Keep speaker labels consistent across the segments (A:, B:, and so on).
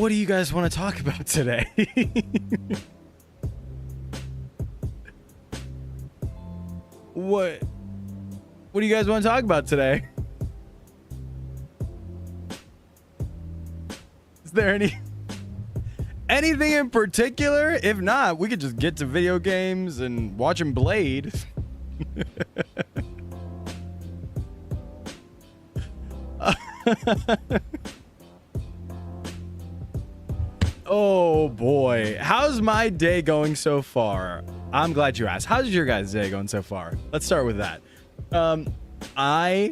A: What do you guys want to talk about today? What do you guys want to talk about today? Is there anything in particular? If not, we could just get to video games and watching Blade. Oh boy, how's my day going so far? I'm glad you asked. How's your guys' day going so far? Let's start with that. I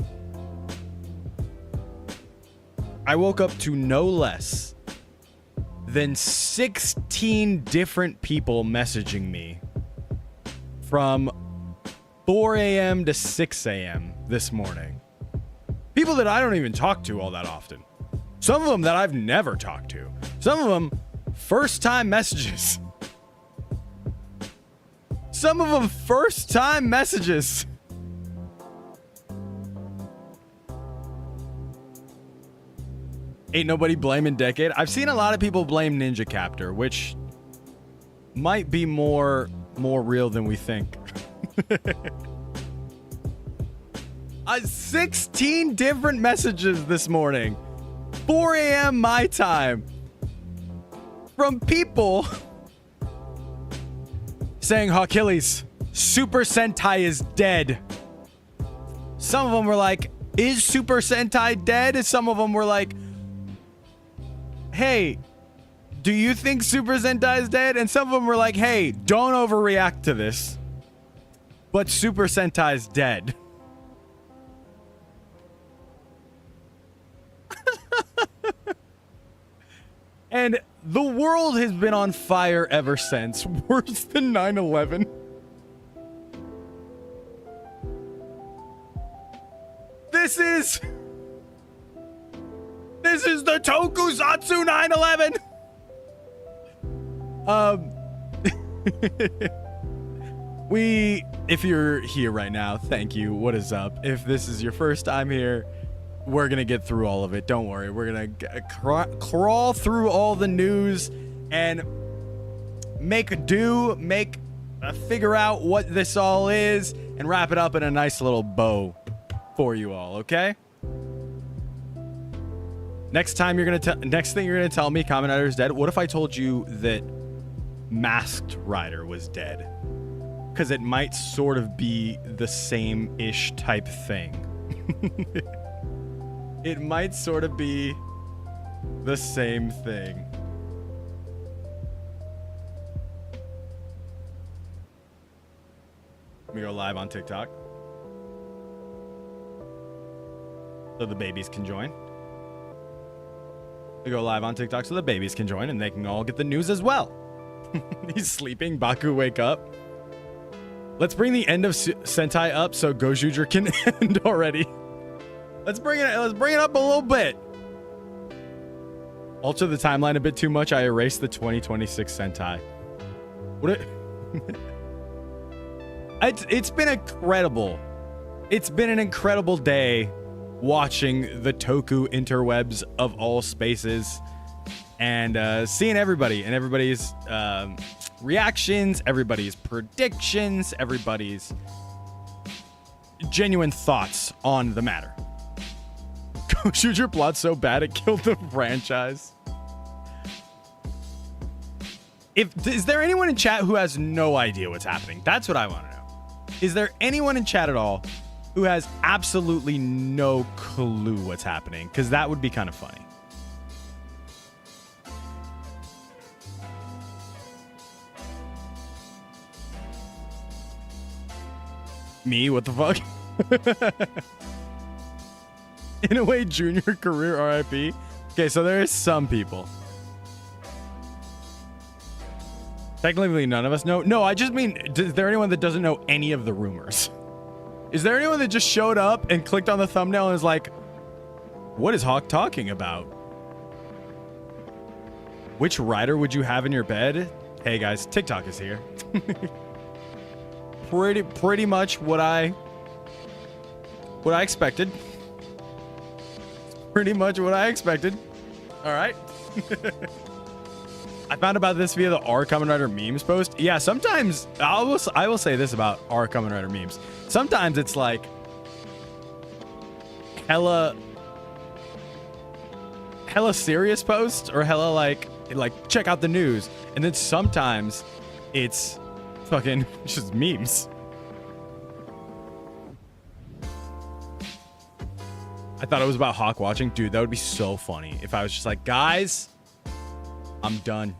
A: woke up to no less than 16 different people messaging me from 4 a.m. to 6 a.m. this morning. People that I don't even talk to all that often. Some of them that I've never talked to. Some of them first time messages. Some of them first time messages. Ain't nobody blaming Decade. I've seen a lot of people blame Ninja Captor, which might be more real than we think. 16 different messages this morning. 4 a.m. my time. From people saying, Achilles, Super Sentai is dead. Some of them were like, is Super Sentai dead? Some of them were like, hey, do you think Super Sentai is dead? And some of them were like, hey, don't overreact to this, but Super Sentai is dead. And the world has been on fire ever since. Worse than 9/11. This is the Tokusatsu 9/11. If you're here right now, thank you. What is up? If this is your first time here, we're gonna get through all of it. Don't worry. We're gonna crawl through all the news and figure out what this all is and wrap it up in a nice little bow for you all. Okay. Next thing you're gonna tell me, Kamen Rider is dead. What if I told you that Masked Rider was dead? Because it might sort of be the same-ish type thing. It might sort of be the same thing. Let me go live on TikTok so the babies can join. We go live on TikTok so the babies can join and they can all get the news as well. He's sleeping. Baku, wake up. Let's bring the end of Sentai up so Gojuger can end already. Let's bring it up a little bit. Alter the timeline a bit too much. I erased the 2026 Sentai. It's been incredible. It's been an incredible day watching the Toku interwebs of all spaces and seeing everybody and everybody's reactions, everybody's predictions, everybody's genuine thoughts on the matter. Shoot your plot so bad it killed the franchise. Is there anyone in chat who has no idea what's happening? That's what I want to know. Is there anyone in chat at all who has absolutely no clue what's happening? Because that would be kind of funny. Me? What the fuck? In a way, junior career RIP. Okay, so there is some people. Technically, none of us know. No, I just mean, is there anyone that doesn't know any of the rumors? Is there anyone that just showed up and clicked on the thumbnail and is like, what is Hawk talking about? Which rider would you have in your bed? Hey guys, TikTok is here. Pretty much what I expected. Pretty much what I expected. All right. I found about this via the R Kamen Rider memes post. Yeah, sometimes I will say this about R Kamen Rider memes. Sometimes it's like hella serious posts or hella like check out the news, and then sometimes it's fucking just memes. I thought it was about Hawk watching. Dude, that would be so funny if I was just like, guys, I'm done.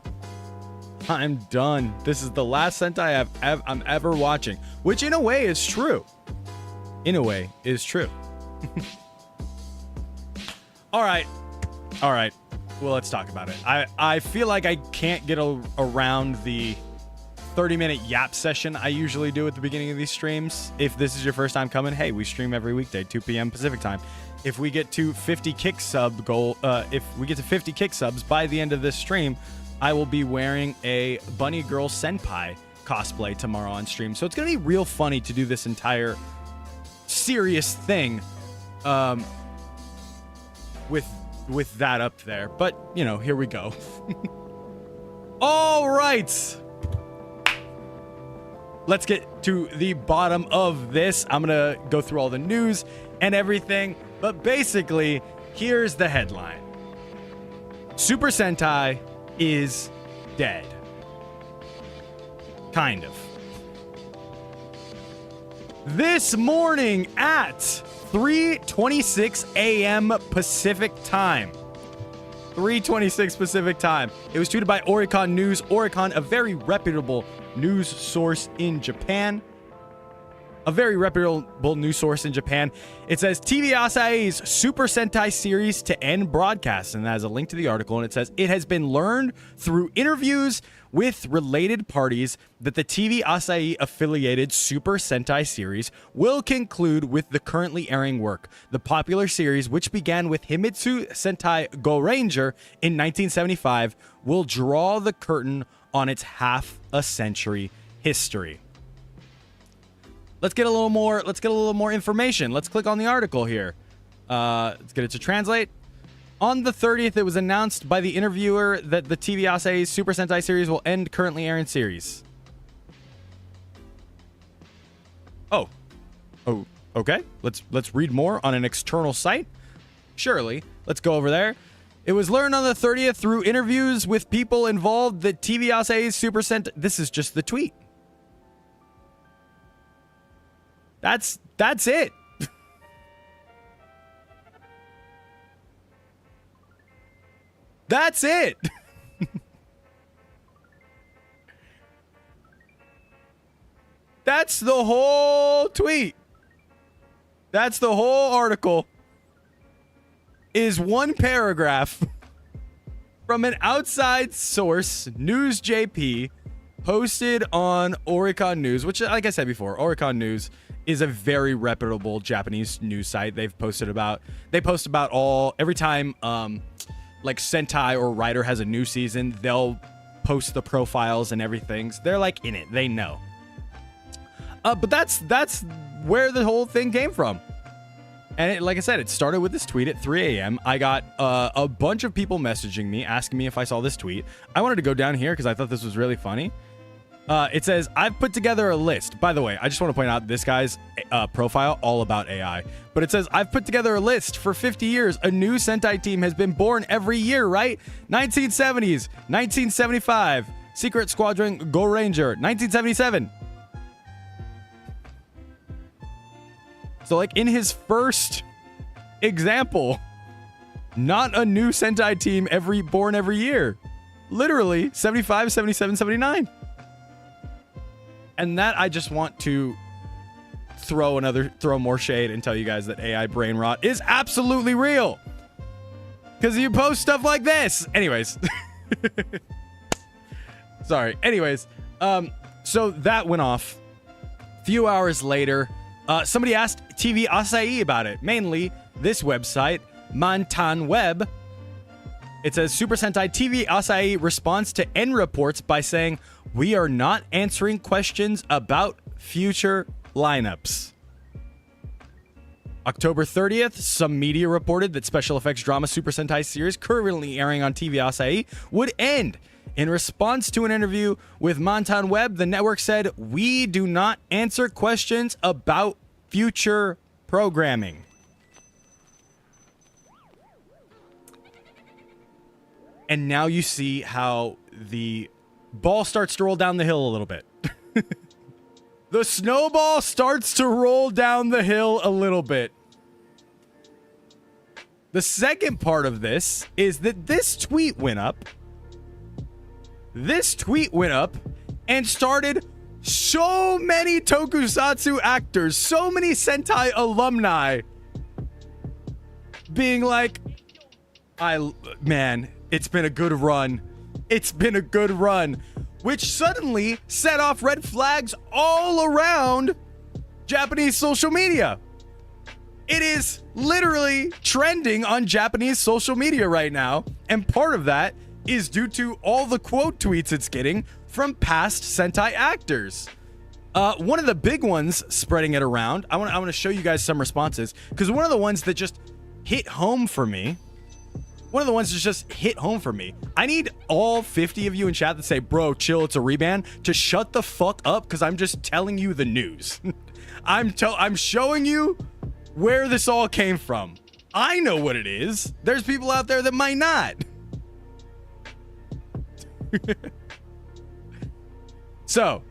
A: I'm done. This is the last Sentai I'm ever watching, which in a way is true. In a way is true. All right. Well, let's talk about it. I feel like I can't get around the 30-minute yap session I usually do at the beginning of these streams. If this is your first time coming, hey, we stream every weekday, 2 p.m. Pacific time. If we get to 50 kick sub goal, if we get to 50 kick subs by the end of this stream, I will be wearing a Bunny Girl Senpai cosplay tomorrow on stream. So it's gonna be real funny to do this entire serious thing, with that up there. But you know, here we go. All right. Let's get to the bottom of this. I'm gonna go through all the news and everything, but basically, here's the headline. Super Sentai is dead. Kind of. This morning at 3:26 a.m. Pacific time. 3:26 Pacific time. It was tweeted by Oricon News. Oricon, a very reputable news source in Japan. A very reputable news source in Japan. It says TV Asahi's Super Sentai series to end broadcast, and that has a link to the article, and it says it has been learned through interviews with related parties that the TV Asahi affiliated Super Sentai series will conclude with the currently airing work. The popular series, which began with Himitsu Sentai Go Ranger in 1975, will draw the curtain on its half-a-century history. Let's get a little more information. Let's click on the article here. Let's get it to translate. On the 30th, it was announced by the interviewer that the TV Asahi's Super Sentai series will end currently airing series. Oh, okay. Let's read more on an external site. Surely, let's go over there. It was learned on the 30th through interviews with people involved that TV Asahi's Super Sentai. This is just the tweet. That's it. That's it. That's the whole tweet. That's the whole article. Is one paragraph from an outside source, News JP, posted on Oricon News, which, like I said before, Oricon News is a very reputable Japanese news site. They post about every time like Sentai or Rider has a new season, they'll post the profiles and everything. So they're like in it. They know. But that's where the whole thing came from. And like I said, it started with this tweet at 3 a.m. I got a bunch of people messaging me, asking me if I saw this tweet. I wanted to go down here because I thought this was really funny. It says, I've put together a list. By the way, I just want to point out this guy's profile, all about AI. But it says, I've put together a list. For 50 years, a new Sentai team has been born every year, right? 1970s, 1975, Secret Squadron Go Ranger, 1977. So, like, in his first example, not a new Sentai team born every year. Literally, 75, 77, 79. And that I just want to throw more shade and tell you guys that AI brain rot is absolutely real. Because you post stuff like this. Anyways. Sorry. Anyways. So that went off. A few hours later, somebody asked TV Asahi about it. Mainly this website, Mantan Web. It says Super Sentai TV Asahi responds to N reports by saying, we are not answering questions about future lineups. October 30th, some media reported that special effects drama Super Sentai series currently airing on TV Asahi would end. In response to an interview with Montan Web, the network said, "We do not answer questions about future programming." And now you see how the ball starts to roll down the hill a little bit. The snowball starts to roll down the hill a little bit. The second part of this is that this tweet went up. This tweet went up and started so many tokusatsu actors, so many Sentai alumni being like, man, it's been a good run. It's been a good run. Which suddenly set off red flags all around Japanese social media. It is literally trending on Japanese social media right now. And part of that is due to all the quote tweets it's getting from past Sentai actors. One of the big ones spreading it around, I want to show you guys some responses, because one of the ones that just hit home for me, I need all 50 of you in chat that say, "Bro, chill, it's a reban," to shut the fuck up, because I'm just telling you the news. I'm showing you where this all came from. I know what it is. There's people out there that might not. So,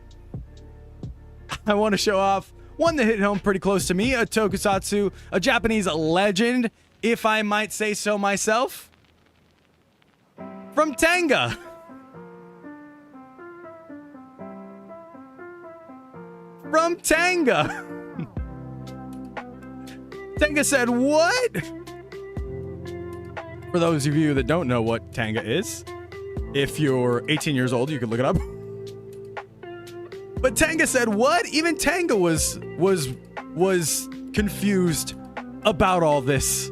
A: I want to show off one that hit home pretty close to me, a tokusatsu, a Japanese legend, if I might say so myself. From Tanga. From Tanga. Tanga said, "What?" For those of you that don't know what Tanga is, if you're 18 years old, you can look it up. But Tanga said, "What?" Even Tanga was confused about all this.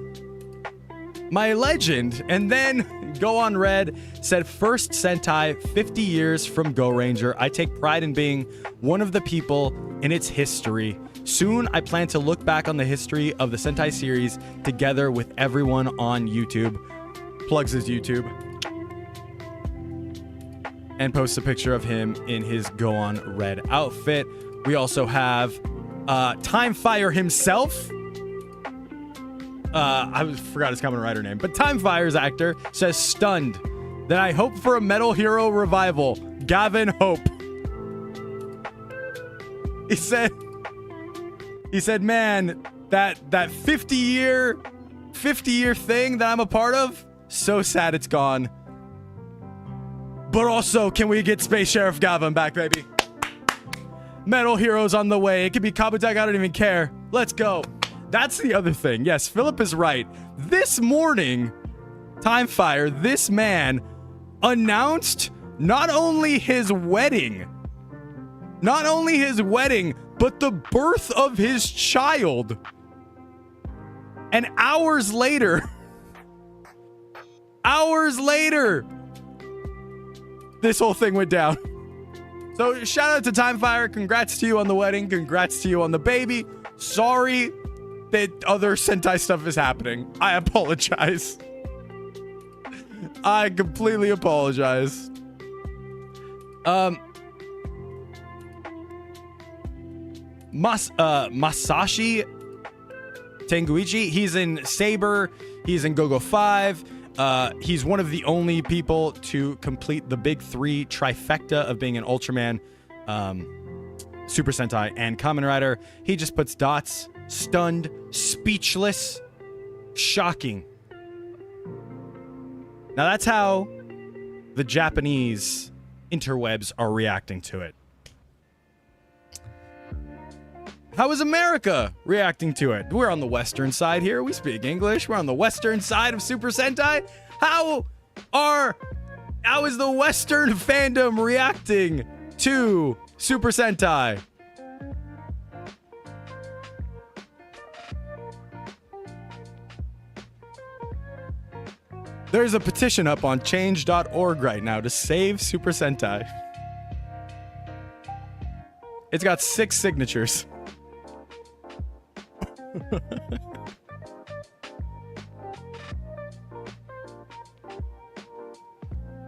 A: My legend, and then Go On Red said, "First Sentai, 50 years from Go Ranger. I take pride in being one of the people in its history. Soon, I plan to look back on the history of the Sentai series together with everyone on YouTube." Plugs his YouTube. And posts a picture of him in his Go On Red outfit. We also have Time Fire himself. I forgot his common writer name, but Time Fire's actor says, "Stunned that I hope for a Metal Hero revival. Gavin Hope." He said, "Man, that 50-year thing that I'm a part of, so sad it's gone. But also, can we get Space Sheriff Gavin back, baby? Metal Heroes on the way. It could be Kabutek, I don't even care. Let's go." That's the other thing. Yes, Philip is right. This morning, Time Fire, this man, announced not only his wedding, but the birth of his child. And hours later, this whole thing went down. So shout out to Time Fire. Congrats to you on the wedding. Congrats to you on the baby. Sorry that other Sentai stuff is happening. I apologize. I completely apologize. Masashi Tenguichi, he's in Saber, he's in Go-Go 5. He's one of the only people to complete the big 3 trifecta of being an Ultraman, Super Sentai, and Kamen Rider. He just puts dots. Stunned, speechless, shocking. Now that's how the Japanese interwebs are reacting to it. How is America reacting to it? We're on the western side here. We speak English. We're on the western side of Super Sentai. How is the western fandom reacting to Super Sentai? There's a petition up on change.org right now to save Super Sentai. It's got 6 signatures.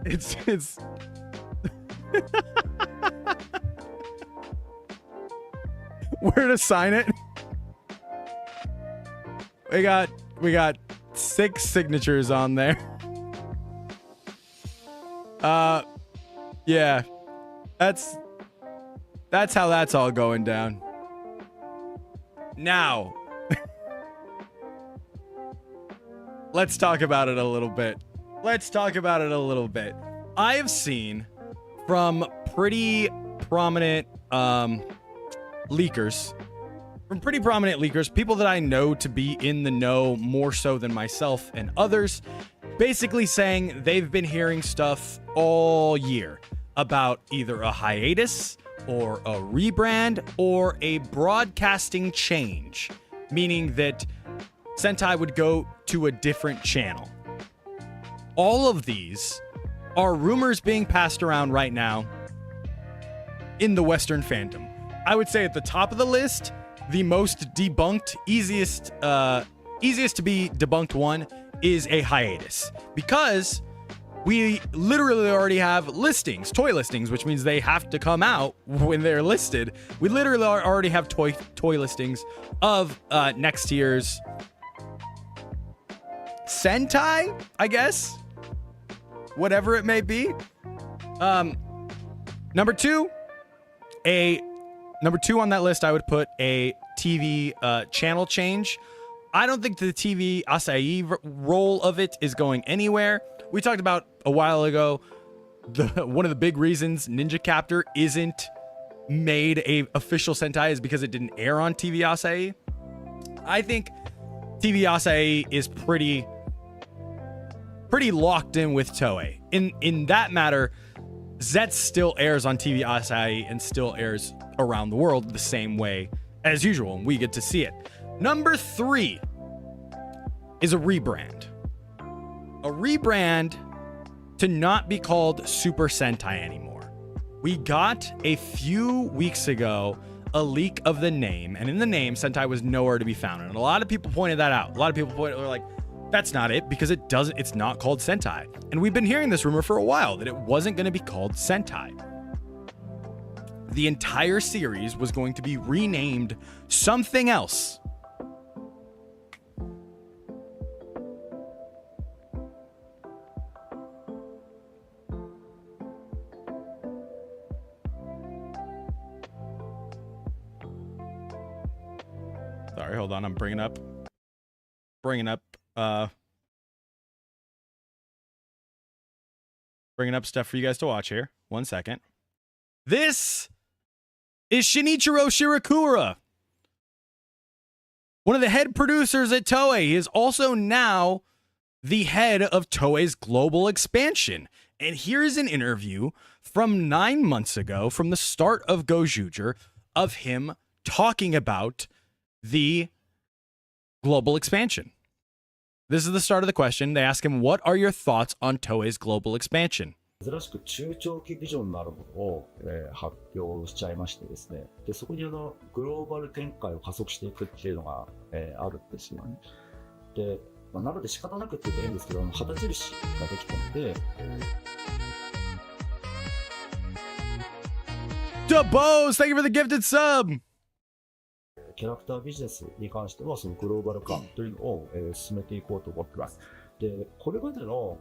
A: It's where to sign it? We got 6 signatures on there. Yeah. That's how that's all going down. Now, let's talk about it a little bit. I have seen from pretty prominent leakers, people that I know to be in the know more so than myself and others, basically saying they've been hearing stuff all year about either a hiatus or a rebrand or a broadcasting change, meaning that Sentai would go to a different channel. All of these are rumors being passed around right now in the Western fandom. I would say at the top of the list, the most debunked, easiest to be debunked one is a hiatus, because we literally already have listings, toy listings, which means they have to come out when they're listed. We literally already have toy listings of next year's Sentai, I guess, whatever it may be. Number two on that list, I would put a TV channel change. I don't think the TV Asahi role of it is going anywhere. We talked about a while ago, one of the big reasons Ninja Captor isn't made a official Sentai is because it didn't air on TV Asahi. I think TV Asahi is pretty locked in with Toei. In that matter, Zets still airs on TV Asahi and still airs around the world the same way as usual, and we get to see it. Number 3 is a rebrand. A rebrand to not be called Super Sentai anymore. We got a few weeks ago a leak of the name, and in the name, Sentai was nowhere to be found. And a lot of people pointed that out. A lot of people were like, that's not it, because it's not called Sentai. And we've been hearing this rumor for a while that it wasn't going to be called Sentai. The entire series was going to be renamed something else. Sorry, hold on. I'm bringing up stuff for you guys to watch here. 1 second. This is Shinichiro Shirakura, one of the head producers at Toei. He is also now the head of Toei's global expansion. And here's an interview from 9 months ago, from the start of Gojuger, of him talking about the global expansion. This is the start of the question. They ask him, what are your thoughts on Toei's global expansion?
B: 珍しく中長期ビジョンのあるものを、発表しちゃいましてですね。で、そこにグローバル展開を加速していくっていうのが、あるんですよね。で、なので仕方なくって言うといいんですけど、旗印ができたので。
A: Dubose, thank you for the gifted sub!
B: キャラクタービジネスに関してはそのグローバル化というのを、進めていこうと思ってます。で、これまでの、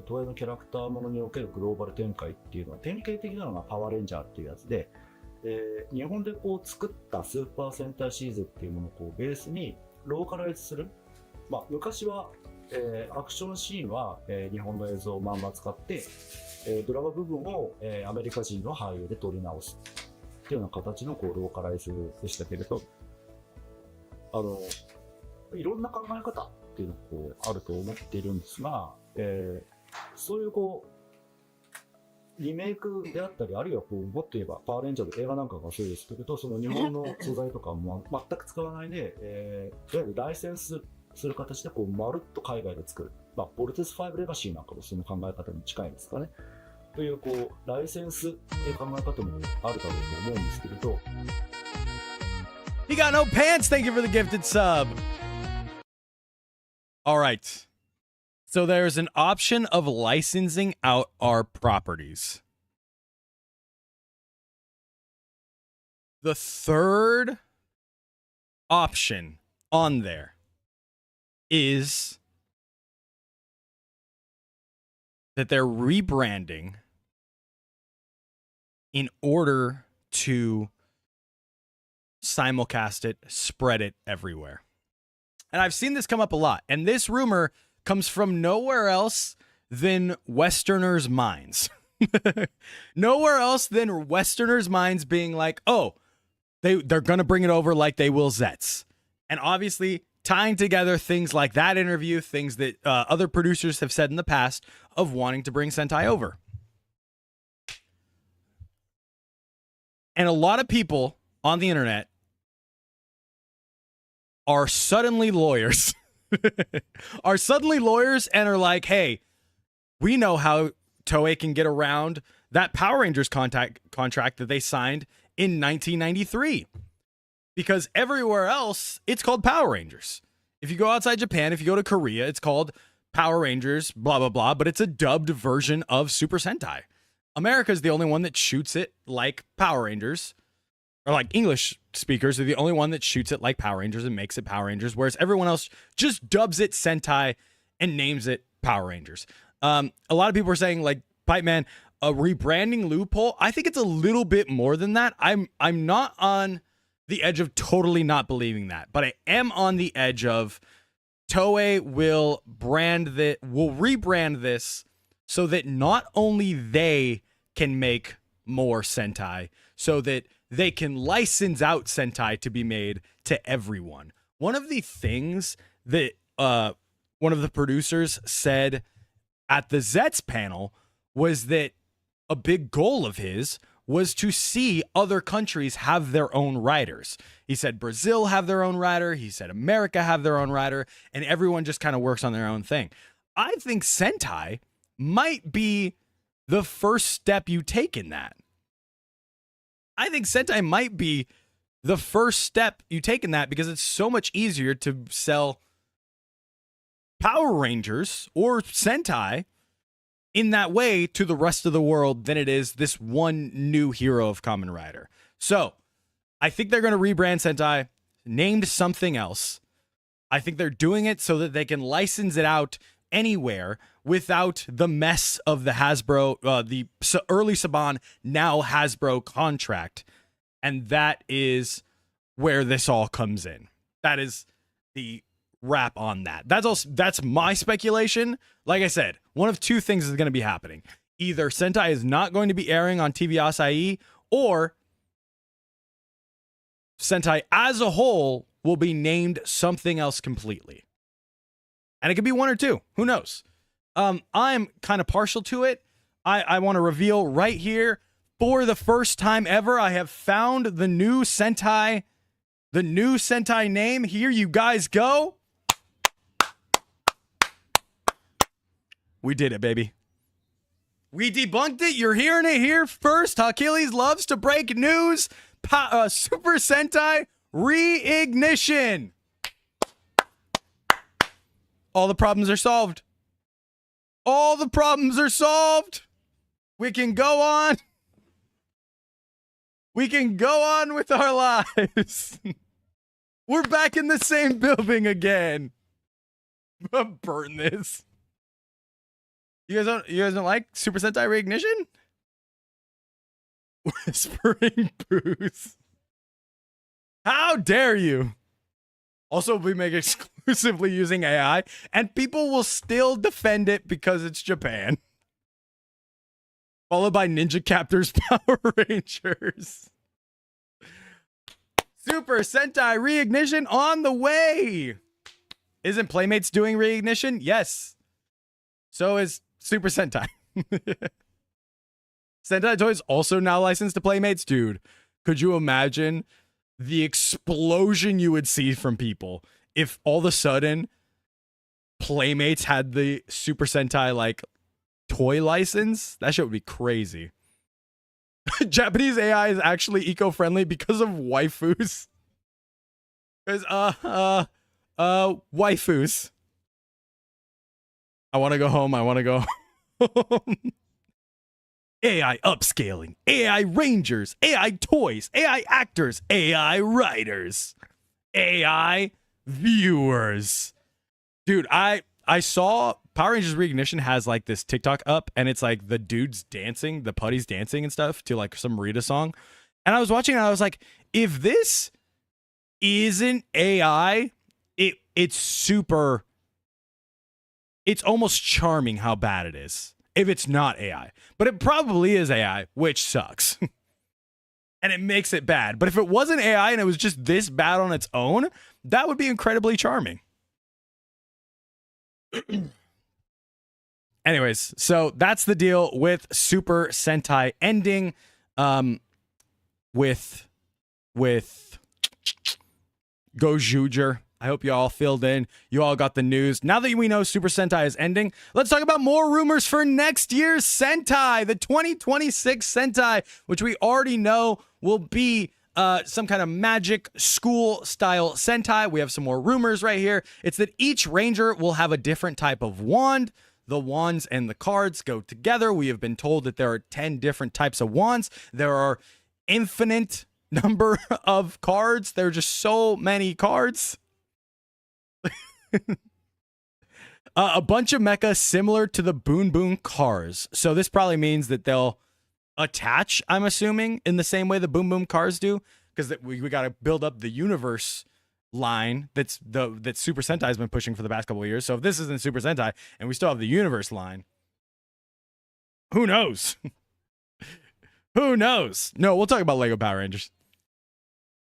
B: 東映のキャラクターものにおけるグローバル展開っていうのは典型的なのがパワーレンジャーっていうやつで、日本でこう作ったスーパー戦隊シリーズっていうものをこうベースにローカライズする。まあ、昔は、アクションシーンは、日本の映像をまんま使って、ドラマ部分を、アメリカ人の俳優で撮り直すっていうような形のこうローカライズでしたけれど、いろんな考え方っていうのがこうあると思っているんですが、そういうこうリメイクであったり、あるいはこうもっと言えばパワーレンジャーの映画なんかがそうですけれど、その日本の素材とかも全く使わないで、いわゆるライセンスする形でこうまるっと海外で作る、まあ、ボルテス5レガシーなんかもその考え方に近いんですかね。というこうライセンスっていう考え方もあるだろうと思うんですけれど。
A: He got no pants. Thank you for the gifted sub. All right. So there's an option of licensing out our properties. The third option on there is that they're rebranding in order to simulcast it, spread it everywhere. And I've seen this come up a lot. And this rumor comes from nowhere else than Westerners' minds. Nowhere else than Westerners' minds being like, oh, they're going to bring it over like they will Zets. And obviously tying together things like that interview, things that other producers have said in the past of wanting to bring Sentai over. And a lot of people on the internet are suddenly lawyers. Are suddenly lawyers and are like, hey, we know how Toei can get around that Power Rangers contract that they signed in 1993. Because everywhere else, it's called Power Rangers. If you go outside Japan, if you go to Korea, it's called Power Rangers, blah, blah, blah, but it's a dubbed version of Super Sentai. America's the only one that shoots it like Power Rangers, or like English speakers are the only one that shoots it like Power Rangers and makes it Power Rangers, whereas everyone else just dubs it Sentai and names it Power Rangers. A lot of people are saying, like, Pipe Man, a rebranding loophole. I think it's a little bit more than that. I'm not on the edge of totally not believing that, but I am on the edge of Toei will rebrand this so that not only they can make more Sentai, so that they can license out Sentai to be made to everyone. One of the things that one of the producers said at the Zets panel was that a big goal of his was to see other countries have their own writers. He said Brazil have their own writer. He said America have their own writer, and everyone just kind of works on their own thing. I think Sentai might be the first step you take in that. I think Sentai might be the first step you take in that because it's so much easier to sell Power Rangers or Sentai in that way to the rest of the world than it is this one new hero of Kamen Rider. So I think they're going to rebrand Sentai, named something else. I think they're doing it so that they can license it out anywhere without the mess of the Hasbro, the early Saban, now Hasbro contract. And that is where this all comes in. That is the wrap on that. That's my speculation. Like I said, one of two things is going to be happening. Either Sentai is not going to be airing on TV Asahi, or Sentai as a whole will be named something else completely. And it could be one or two. Who knows? I'm kind of partial to it. I want to reveal right here, for the first time ever, I have found the new Sentai name. Here you guys go. We did it, baby. We debunked it. You're hearing it here first. Achilles loves to break news. Super Sentai Reignition. All the problems are solved. All the problems are solved. We can go on. We can go on with our lives. We're back in the same building again. Burn this. You guys don't like Super Sentai Reignition? Whispering Booze. How dare you? Also, we make exclusively using AI, and people will still defend it because it's Japan. Followed by Ninja Captors Power Rangers. Super Sentai Reignition on the way. Isn't Playmates doing Reignition? Yes. So is Super Sentai. Sentai Toys also now licensed to Playmates. Dude, could you imagine the explosion you would see from people if all of a sudden Playmates had the Super Sentai like toy license? That shit would be crazy. Japanese AI is actually eco-friendly because of waifus. Because waifus. I want to go home. I want to go home. AI upscaling, AI rangers, AI toys, AI actors, AI writers, AI viewers. Dude, I saw Power Rangers Reignition has like this TikTok up, and it's like the dudes dancing, the putties dancing and stuff to like some Rita song. And I was watching it, and I was like, if this isn't AI, it's almost charming how bad it is if it's not AI. But it probably is AI, which sucks. And it makes it bad. But if it wasn't AI and it was just this bad on its own, that would be incredibly charming. Anyways, so that's the deal with Super Sentai ending with Gojuger. I hope you all filled in. You all got the news. Now that we know Super Sentai is ending, let's talk about more rumors for next year's Sentai, the 2026 Sentai, which we already know will be some kind of magic school style Sentai. We have some more rumors right here. It's that each ranger will have a different type of wand. The wands and the cards go together. We have been told that there are 10 different types of wands. There are infinite number of cards. There are just so many cards. A bunch of mecha similar to the Boon Boon cars. So this probably means that they'll attach, I'm assuming, in the same way the Boom Boom cars do, because we got to build up the universe line that Super Sentai has been pushing for the past couple of years. So if this isn't Super Sentai and we still have the universe line, who knows? Who knows? No, we'll talk about Lego Power Rangers.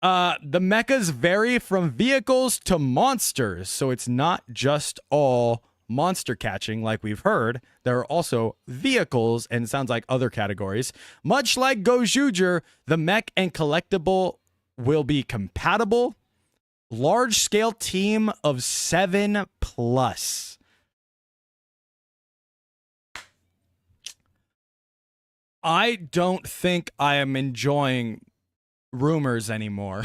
A: The mechas vary from vehicles to monsters, so it's not just all monster catching like we've heard. There are also vehicles and it sounds like other categories. Much like Gojuger, the mech and collectible will be compatible. Large scale team of 7+. I don't think I am enjoying rumors anymore.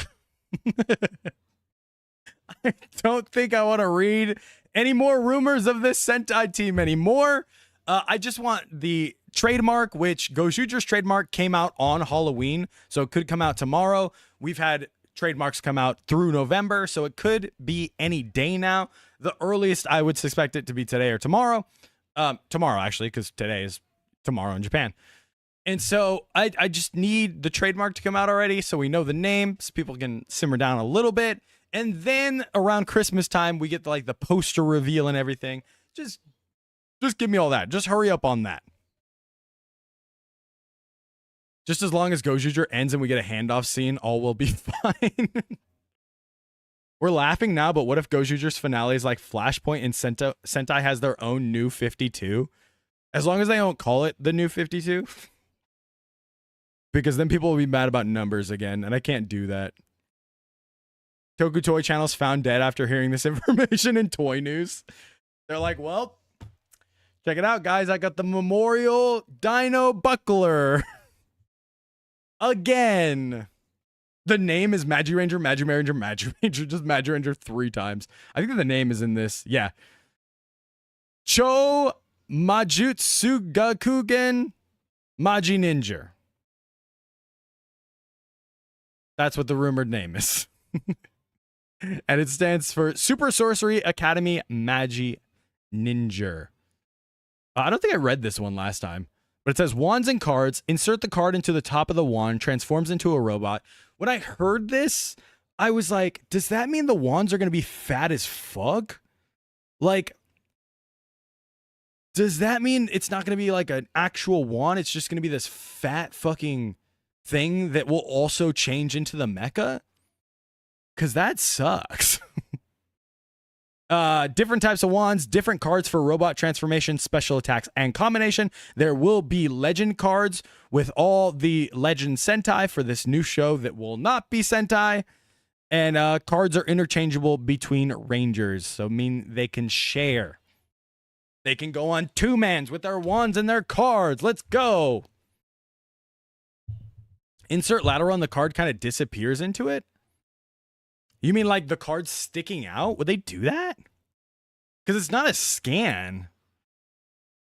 A: I don't think I want to read any more rumors of this Sentai team anymore. I just want the trademark, which Gojuger's trademark came out on Halloween, so it could come out tomorrow. We've had trademarks come out through November, so it could be any day now. The earliest I would suspect it to be today or tomorrow. Tomorrow, actually, because today is tomorrow in Japan. And so I just need the trademark to come out already so we know the name, so people can simmer down a little bit. And then around Christmas time, we get the poster reveal and everything. Just give me all that. Just hurry up on that. Just as long as Gojuger ends and we get a handoff scene, all will be fine. We're laughing now, but what if Gojuger's finale is like Flashpoint and Sentai has their own new 52? As long as they don't call it the new 52. Because then people will be mad about numbers again, and I can't do that. Toku Toy Channel's found dead after hearing this information in Toy News. They're like, well, check it out, guys. I got the Memorial Dino Buckler. Again. The name is Magi Ranger, Magi Ranger, Magi Ranger. Just Magi Ranger 3 times. I think the name is in this. Yeah. Cho Majutsugakugen Magi Ninja. That's what the rumored name is. And it stands for Super Sorcery Academy Magi Ninja. I don't think I read this one last time, but it says wands and cards. Insert the card into the top of the wand, transforms into a robot. When I heard this, I was like, does that mean the wands are going to be fat as fuck? Like, does that mean it's not going to be like an actual wand? It's just going to be this fat fucking thing that will also change into the mecha? Because that sucks. Different types of wands, different cards for robot transformation, special attacks, and combination. There will be legend cards with all the legend Sentai for this new show that will not be Sentai. And cards are interchangeable between Rangers, so mean they can share. They can go on 2-mans with their wands and their cards. Let's go. Insert lateral on the card kind of disappears into it. You mean like the card's sticking out? Would they do that? Because it's not a scan.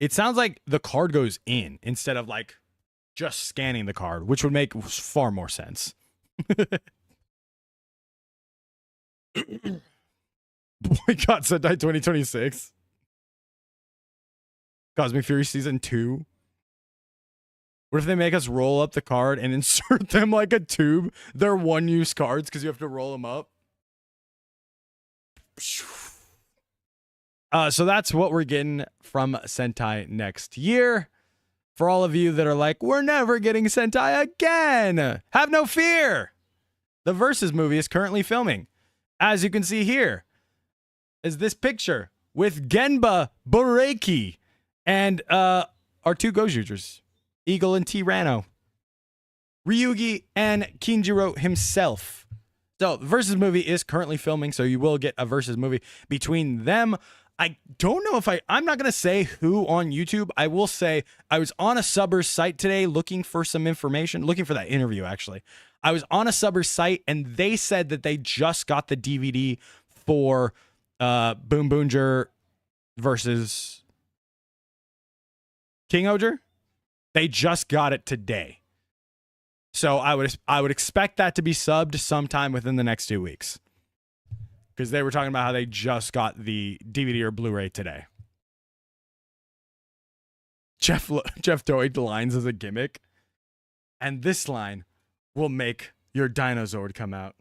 A: It sounds like the card goes in instead of like just scanning the card, which would make far more sense. Boycott Sentai 2026. Cosmic Fury Season 2. What if they make us roll up the card and insert them like a tube? They're one-use cards because you have to roll them up. So that's what we're getting from Sentai next year. For all of you that are like, we're never getting Sentai again, have no fear. The Versus movie is currently filming. As you can see here, is this picture with Genba Boreki and our two Gojujers, Eagle and Tyranno, Ryugi and Kinjiro himself. So the Versus movie is currently filming, so you will get a Versus movie between them. I don't know if I'm not going to say who on YouTube. I will say I was on a Subbers site today looking for some information, looking for that interview, actually. I was on a Subbers site, and they said that they just got the DVD for Boom Boonger versus King Oger. They just got it today. So I would expect that to be subbed sometime within the next 2 weeks. Because they were talking about how they just got the DVD or Blu-ray today. Jeff Doig lines as a gimmick. And this line will make your Dinozord come out.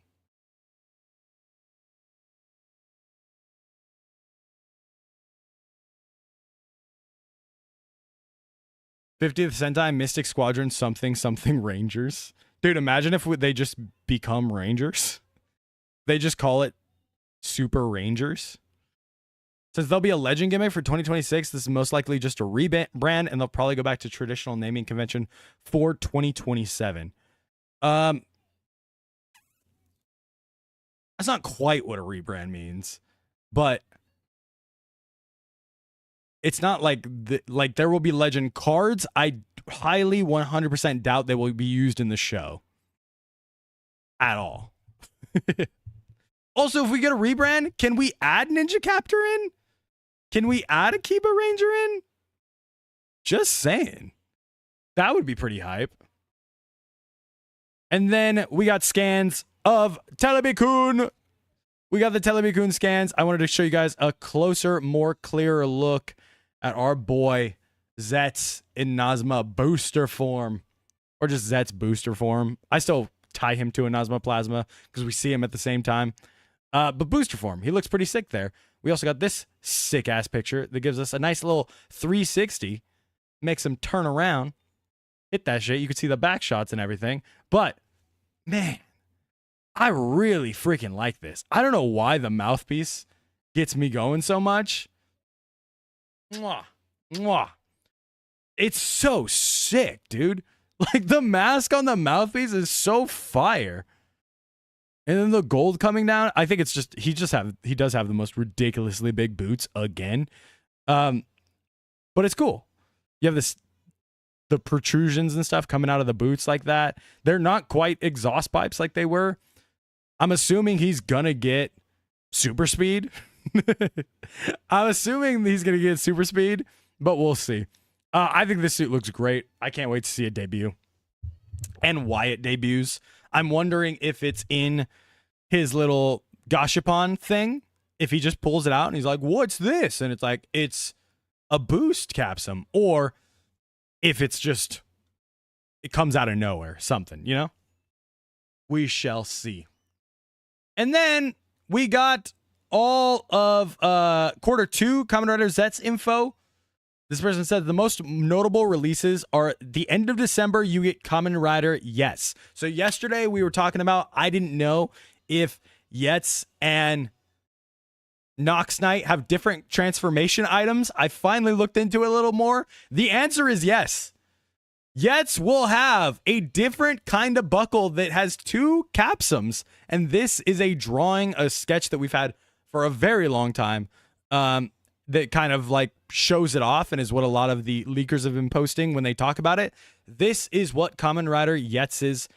A: '50th Sentai Mystic Squadron something Rangers. Dude, imagine if they just become Rangers. They just call it Super Rangers. Since there'll be a legend gimmick for 2026, this is most likely just a rebrand, and they'll probably go back to traditional naming convention for 2027. That's not quite what a rebrand means, but it's not like there will be legend cards. I highly 100% doubt they will be used in the show at all. Also, if we get a rebrand, can we add Ninja Captor in? Can we add a Kiba Ranger in? Just saying. That would be pretty hype. And then we got scans of Telebi-kun. We got the Telebi-kun scans. I wanted to show you guys a closer, more clearer look at our boy Zetz in Nazma booster form. Or just Zetz booster form. I still tie him to a Nazma Plasma because we see him at the same time. But booster form, he looks pretty sick there. We also got this sick ass picture that gives us a nice little 360. Makes him turn around, hit that shit. You can see the back shots and everything. But man, I really freaking like this. I don't know why the mouthpiece gets me going so much. Mwah, mwah. It's so sick, dude. Like the mask on the mouthpiece is so fire. And then the gold coming down, I think it's just he does have the most ridiculously big boots again. But it's cool. You have the protrusions and stuff coming out of the boots like that. They're not quite exhaust pipes like they were. I'm assuming he's gonna get super speed. I'm assuming he's gonna get super speed, but we'll see. I think this suit looks great. I can't wait to see it debut and why it debuts. I'm wondering if it's in his little Gashapon thing, if he just pulls it out and he's like, what's this? And it's like, it's a boost capsum, or if it's just, it comes out of nowhere, something, you know? We shall see. And then we got all of quarter 2 Kamen Rider Zet's info. This person said the most notable releases are the end of December, you get Kamen Rider Yes. So yesterday we were talking about, I didn't know if Yetz and Nox Knight have different transformation items. I finally looked into it a little more. The answer is yes. Yetz will have a different kind of buckle that has 2 capsums. And this is a drawing, a sketch that we've had for a very long time. That kind of like shows it off and is what a lot of the leakers have been posting when they talk about it. This is what Kamen Rider Yetz's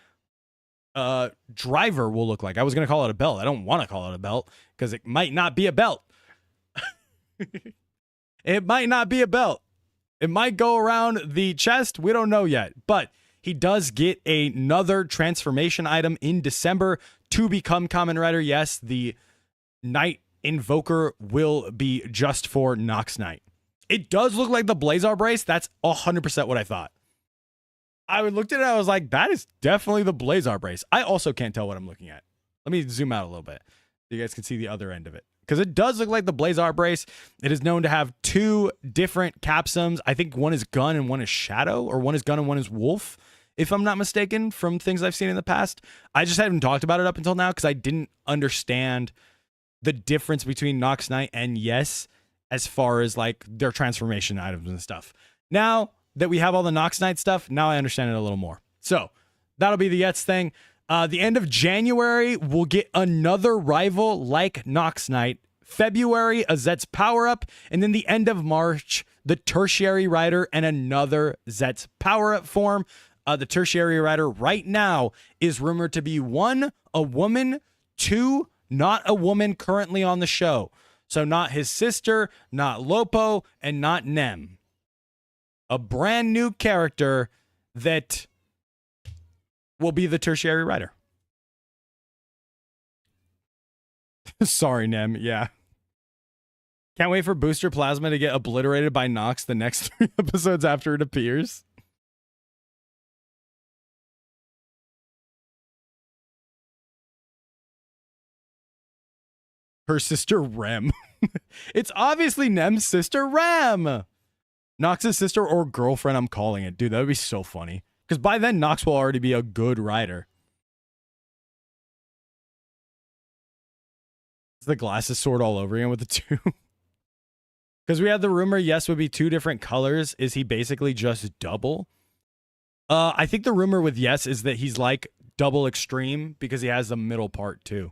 A: driver will look like. I was going to call it a belt. I don't want to call it a belt because it might not be a belt. It might not be a belt. It might go around the chest. We don't know yet. But he does get another transformation item in December to become Kamen Rider. Yes, the Night Invoker will be just for Nox Knight. It does look like the Blazar Brace. That's 100% what I thought. I looked at it, I was like, that is definitely the Blazar Brace. I also can't tell what I'm looking at. Let me zoom out a little bit so you guys can see the other end of it. Because it does look like the Blazar Brace. It is known to have two different capsums. I think one is gun and one is shadow, or one is gun and one is wolf, if I'm not mistaken, from things I've seen in the past. I just haven't talked about it up until now because I didn't understand the difference between Nox Knight and Yes as far as like their transformation items and stuff. Now that we have all the Nox Knight stuff, now I understand it a little more. So that'll be the Yes thing. The end of January, we'll get another rival like Nox Knight. February, a Zet's power-up. And then the end of March, the Tertiary Rider and another Zet's power-up form. The Tertiary Rider right now is rumored to be 1, a woman, 2, not a woman currently on the show. So not his sister, not Lopo, and not Nem. A brand new character that will be the Tertiary Rider. Sorry, Nem. Yeah. Can't wait for Booster Plasma to get obliterated by Nox the next 3 episodes after it appears. Her sister Rem. It's obviously Nem's sister Rem. Nox's sister or girlfriend, I'm calling it. Dude, that would be so funny. Because by then, Nox will already be a good rider. Is the glasses sword all over again with the 2? Because we had the rumor, Yes would be 2 different colors. Is he basically just double? I think the rumor with Yes is that he's like double extreme because he has the middle part too.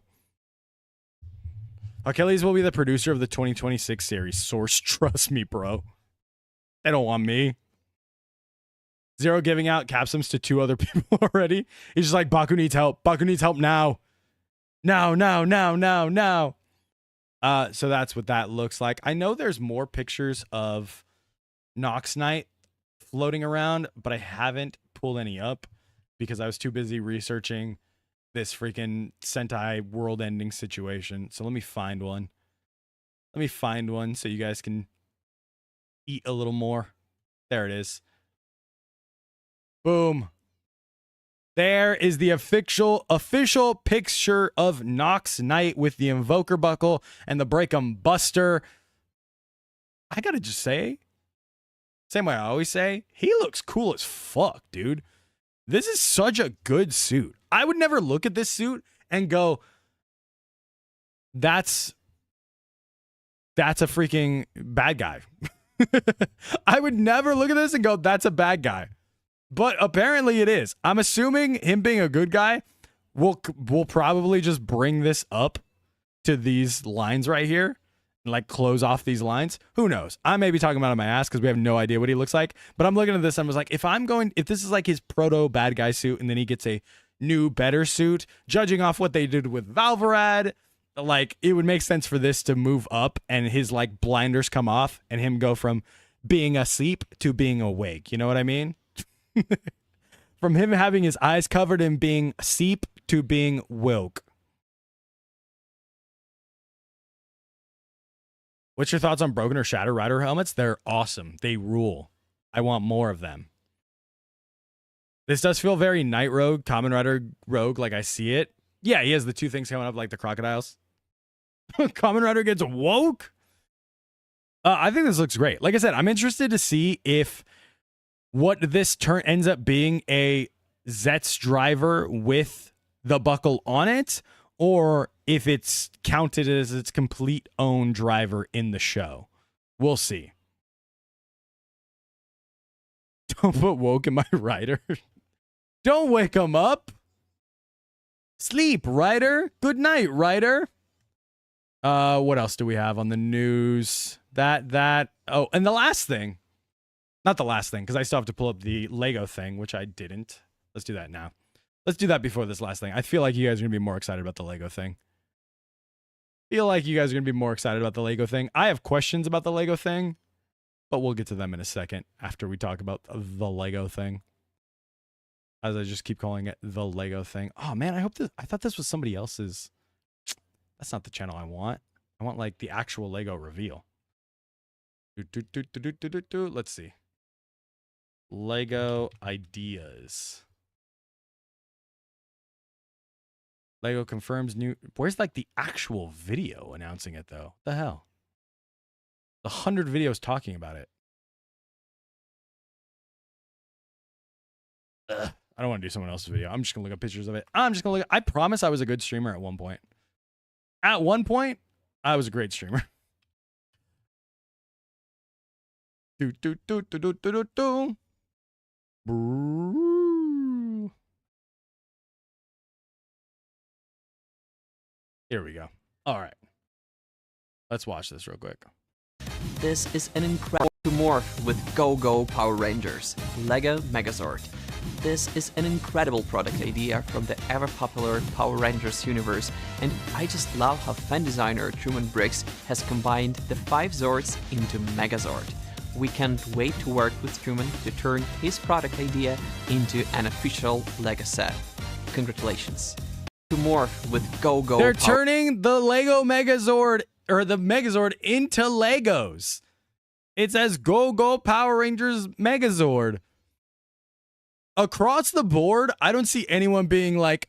A: Achilles will be the producer of the 2026 series. Source, trust me, bro. They don't want me. Zero giving out capsums to 2 other people already. He's just like, Baku needs help. Baku needs help now. Now. So that's what that looks like. I know there's more pictures of Nox Knight floating around, but I haven't pulled any up because I was too busy researching this freaking Sentai world-ending situation. So let me find one. Let me find one so you guys can eat a little more. There it is. Boom. There is the official picture of Nox Knight with the Invoker Buckle and the Break'em Buster. I gotta just say, same way I always say, he looks cool as fuck, dude. This is such a good suit. I would never look at this suit and go, that's a freaking bad guy. I would never look at this and go, that's a bad guy. But apparently it is. I'm assuming him being a good guy will probably just bring this up to these lines right here and like close off these lines. Who knows? I may be talking about it on my ass because we have no idea what he looks like. But I'm looking at this and I was like, if this is like his proto bad guy suit and then he gets a new better suit, judging off what they did with Valvarad, like it would make sense for this to move up and his like blinders come off and him go from being asleep to being awake. You know what I mean? From him having his eyes covered and being asleep to being woke. What's your thoughts on Broken or Shadow Rider helmets? They're awesome. They rule. I want more of them. This does feel very Night Rogue, Kamen Rider Rogue, like I see it. Yeah, he has the 2 things coming up like the crocodiles. Kamen Rider gets woke? I think this looks great. Like I said, I'm interested to see if what this ends up being a Zet's driver with the buckle on it, or if it's counted as its complete own driver in the show. We'll see. Don't put woke in my rider. Don't wake him up. Sleep, Rider. Good night, Rider. What else do we have on the news? Oh, and the last thing. Not the last thing, because I still have to pull up the Lego thing, which I didn't. Let's do that now. Let's do that before this last thing. I feel like you guys are going to be more excited about the Lego thing. I have questions about the Lego thing, but we'll get to them in a second after we talk about the Lego thing. As I just keep calling it the Lego thing. Oh man, I thought this was somebody else's. That's not the channel I want. I want like the actual Lego reveal. Let's see. Lego ideas. Lego confirms new. Where's like the actual video announcing it though? The hell? 100 videos talking about it. Ugh. I don't want to do someone else's video. I'm just gonna look up pictures of it. I promise I was a good streamer at one point. At one point, I was a great streamer. Do do do do do do do do. Here we go. All right. Let's watch this real quick.
C: This is an incredible morph with Go-Go Power Rangers, Lego Megazord. This is an incredible product idea from the ever-popular Power Rangers universe, and I just love how fan designer Truman Briggs has combined the 5 Zords into Megazord. We can't wait to work with Truman to turn his product idea into an official Lego set. Congratulations. To morph with Go-Go
A: They're turning the Lego Megazord, or the Megazord, into Legos. It says Go-Go Power Rangers Megazord. Across the board, I don't see anyone being like,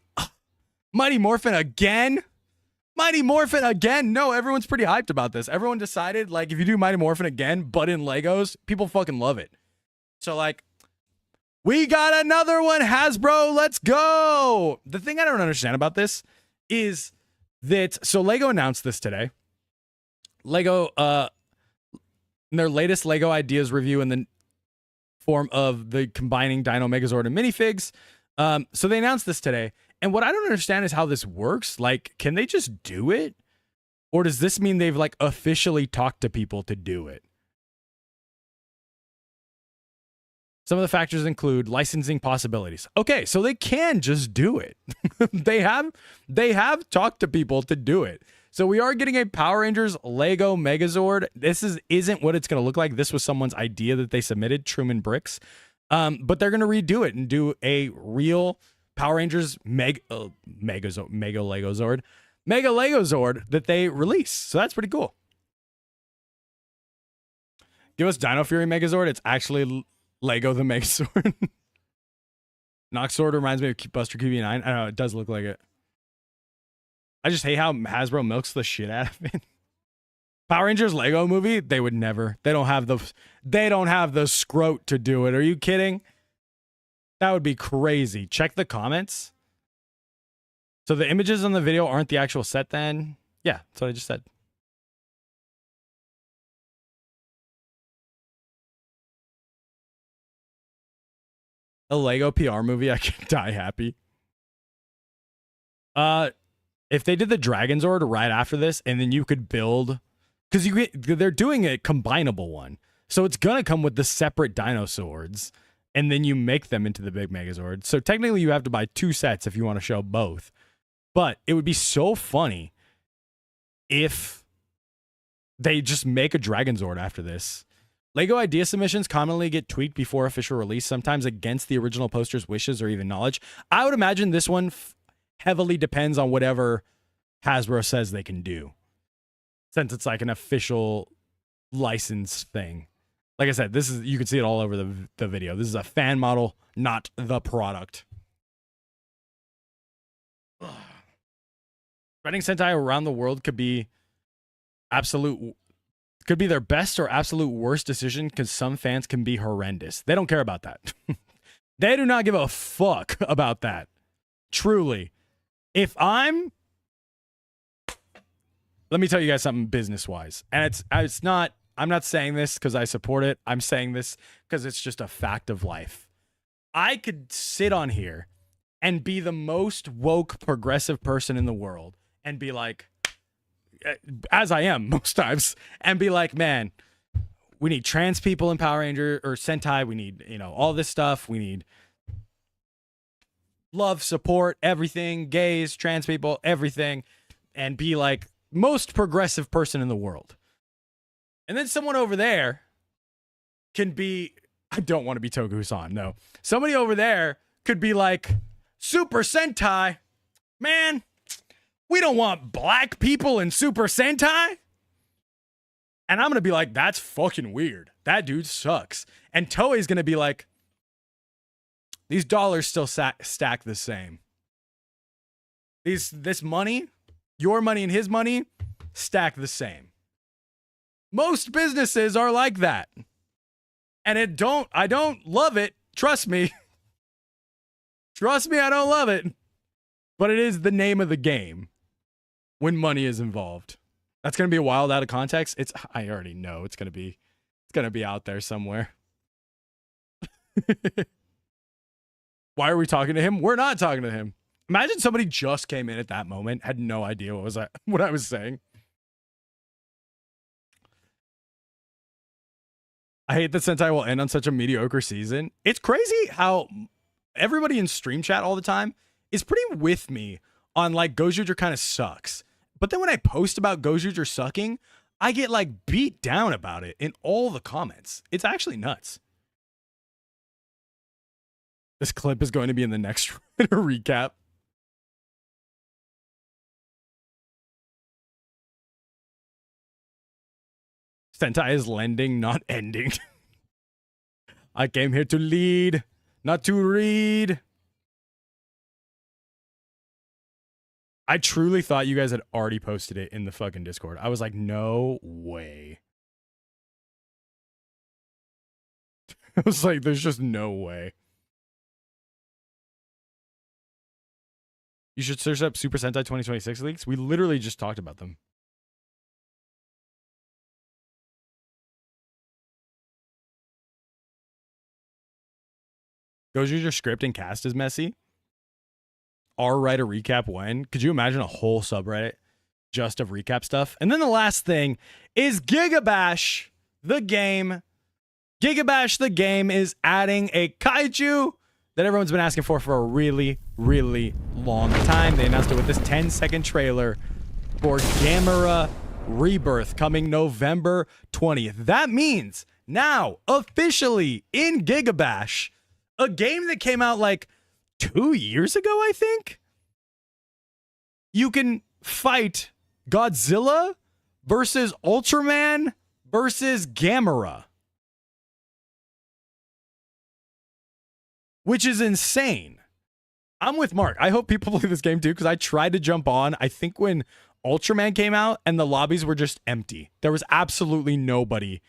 A: Mighty Morphin again? Mighty Morphin again? No, everyone's pretty hyped about this. Everyone decided, like, if you do Mighty Morphin again, but in Legos, people fucking love it. So, like, we got another one, Hasbro, let's go! The thing I don't understand about this is that, so Lego announced this today. Lego, in their latest Lego Ideas review in the form of the combining Dino Megazord and minifigs. So they announced this today. And what I don't understand is how this works. Like, can they just do it? Or does this mean they've like officially talked to people to do it? Some of the factors include licensing possibilities. Okay, so they can just do it. they have talked to people to do it. So we are getting a Power Rangers Lego Megazord. This isn't what it's going to look like. This was someone's idea that they submitted, Truman Bricks. But they're going to redo it and do a real Power Rangers Mega Legozord that they release. So that's pretty cool. Give us Dino Fury Megazord. It's actually Lego the Megazord. Noxord reminds me of Buster QB9. I don't know. It does look like it. I just hate how Hasbro milks the shit out of it. Power Rangers Lego movie, they would never. They don't have the scrote to do it. Are you kidding? That would be crazy. Check the comments. So the images on the video aren't the actual set then? Yeah, that's what I just said. A Lego PR movie, I can die happy. If they did the Dragon Zord right after this, and then you could build, because they're doing a combinable one, so it's gonna come with the separate Dino Swords, and then you make them into the big Megazord. So technically, you have to buy 2 sets if you want to show both. But it would be so funny if they just make a Dragon Zord after this. Lego idea submissions commonly get tweaked before official release, sometimes against the original poster's wishes or even knowledge. I would imagine this one heavily depends on whatever Hasbro says they can do, since it's like an official license thing. Like I said, you can see it all over the video. This is a fan model, not the product. Spreading Sentai around the world could be their best or absolute worst decision, because some fans can be horrendous. They don't care about that. They do not give a fuck about that. Truly. Let me tell you guys something business-wise. And it's not, I'm not saying this because I support it. I'm saying this because it's just a fact of life. I could sit on here and be the most woke, progressive person in the world and be like, as I am most times, and be like, man, we need trans people in Power Ranger or Sentai. We need, all this stuff. We need love, support, everything, gays, trans people, everything, and be like most progressive person in the world. And then someone over there can be, I don't want to be Togu-san, no. Somebody over there could be like, Super Sentai, man, we don't want black people in Super Sentai. And I'm going to be like, that's fucking weird. That dude sucks. And Toei's going to be like, these dollars still stack the same. This money, your money and his money, stack the same. Most businesses are like that. And I don't love it. Trust me. Trust me, I don't love it. But it is the name of the game when money is involved. That's going to be wild out of context. I already know it's going to be out there somewhere. Why are we talking to him? We're not talking to him. Imagine somebody just came in at that moment, had no idea what I was saying. I hate that Sentai will end on such a mediocre season. It's crazy how everybody in stream chat all the time is pretty with me on like Gojuger kind of sucks. But then when I post about Gojuger sucking, I get like beat down about it in all the comments. It's actually nuts. This clip is going to be in the next recap. Sentai is lending, not ending. I came here to lead, not to read. I truly thought you guys had already posted it in the fucking Discord. I was like, no way. I was like, there's just no way. You should search up Super Sentai 2026 leaks. We literally just talked about them. Goju's script and cast is messy. Write a recap when. Could you imagine a whole subreddit just of recap stuff? And then the last thing is Gigabash, the game. Gigabash, the game, is adding a kaiju that everyone's been asking for a really, really long time. They announced it with this 10-second trailer for Gamera Rebirth coming November 20th. That means now, officially in Gigabash, a game that came out like 2 years ago, I think, you can fight Godzilla versus Ultraman versus Gamera. Which is insane. I'm with Mark. I hope people play this game too, because I tried to jump on, I think when Ultraman came out and the lobbies were just empty. There was absolutely nobody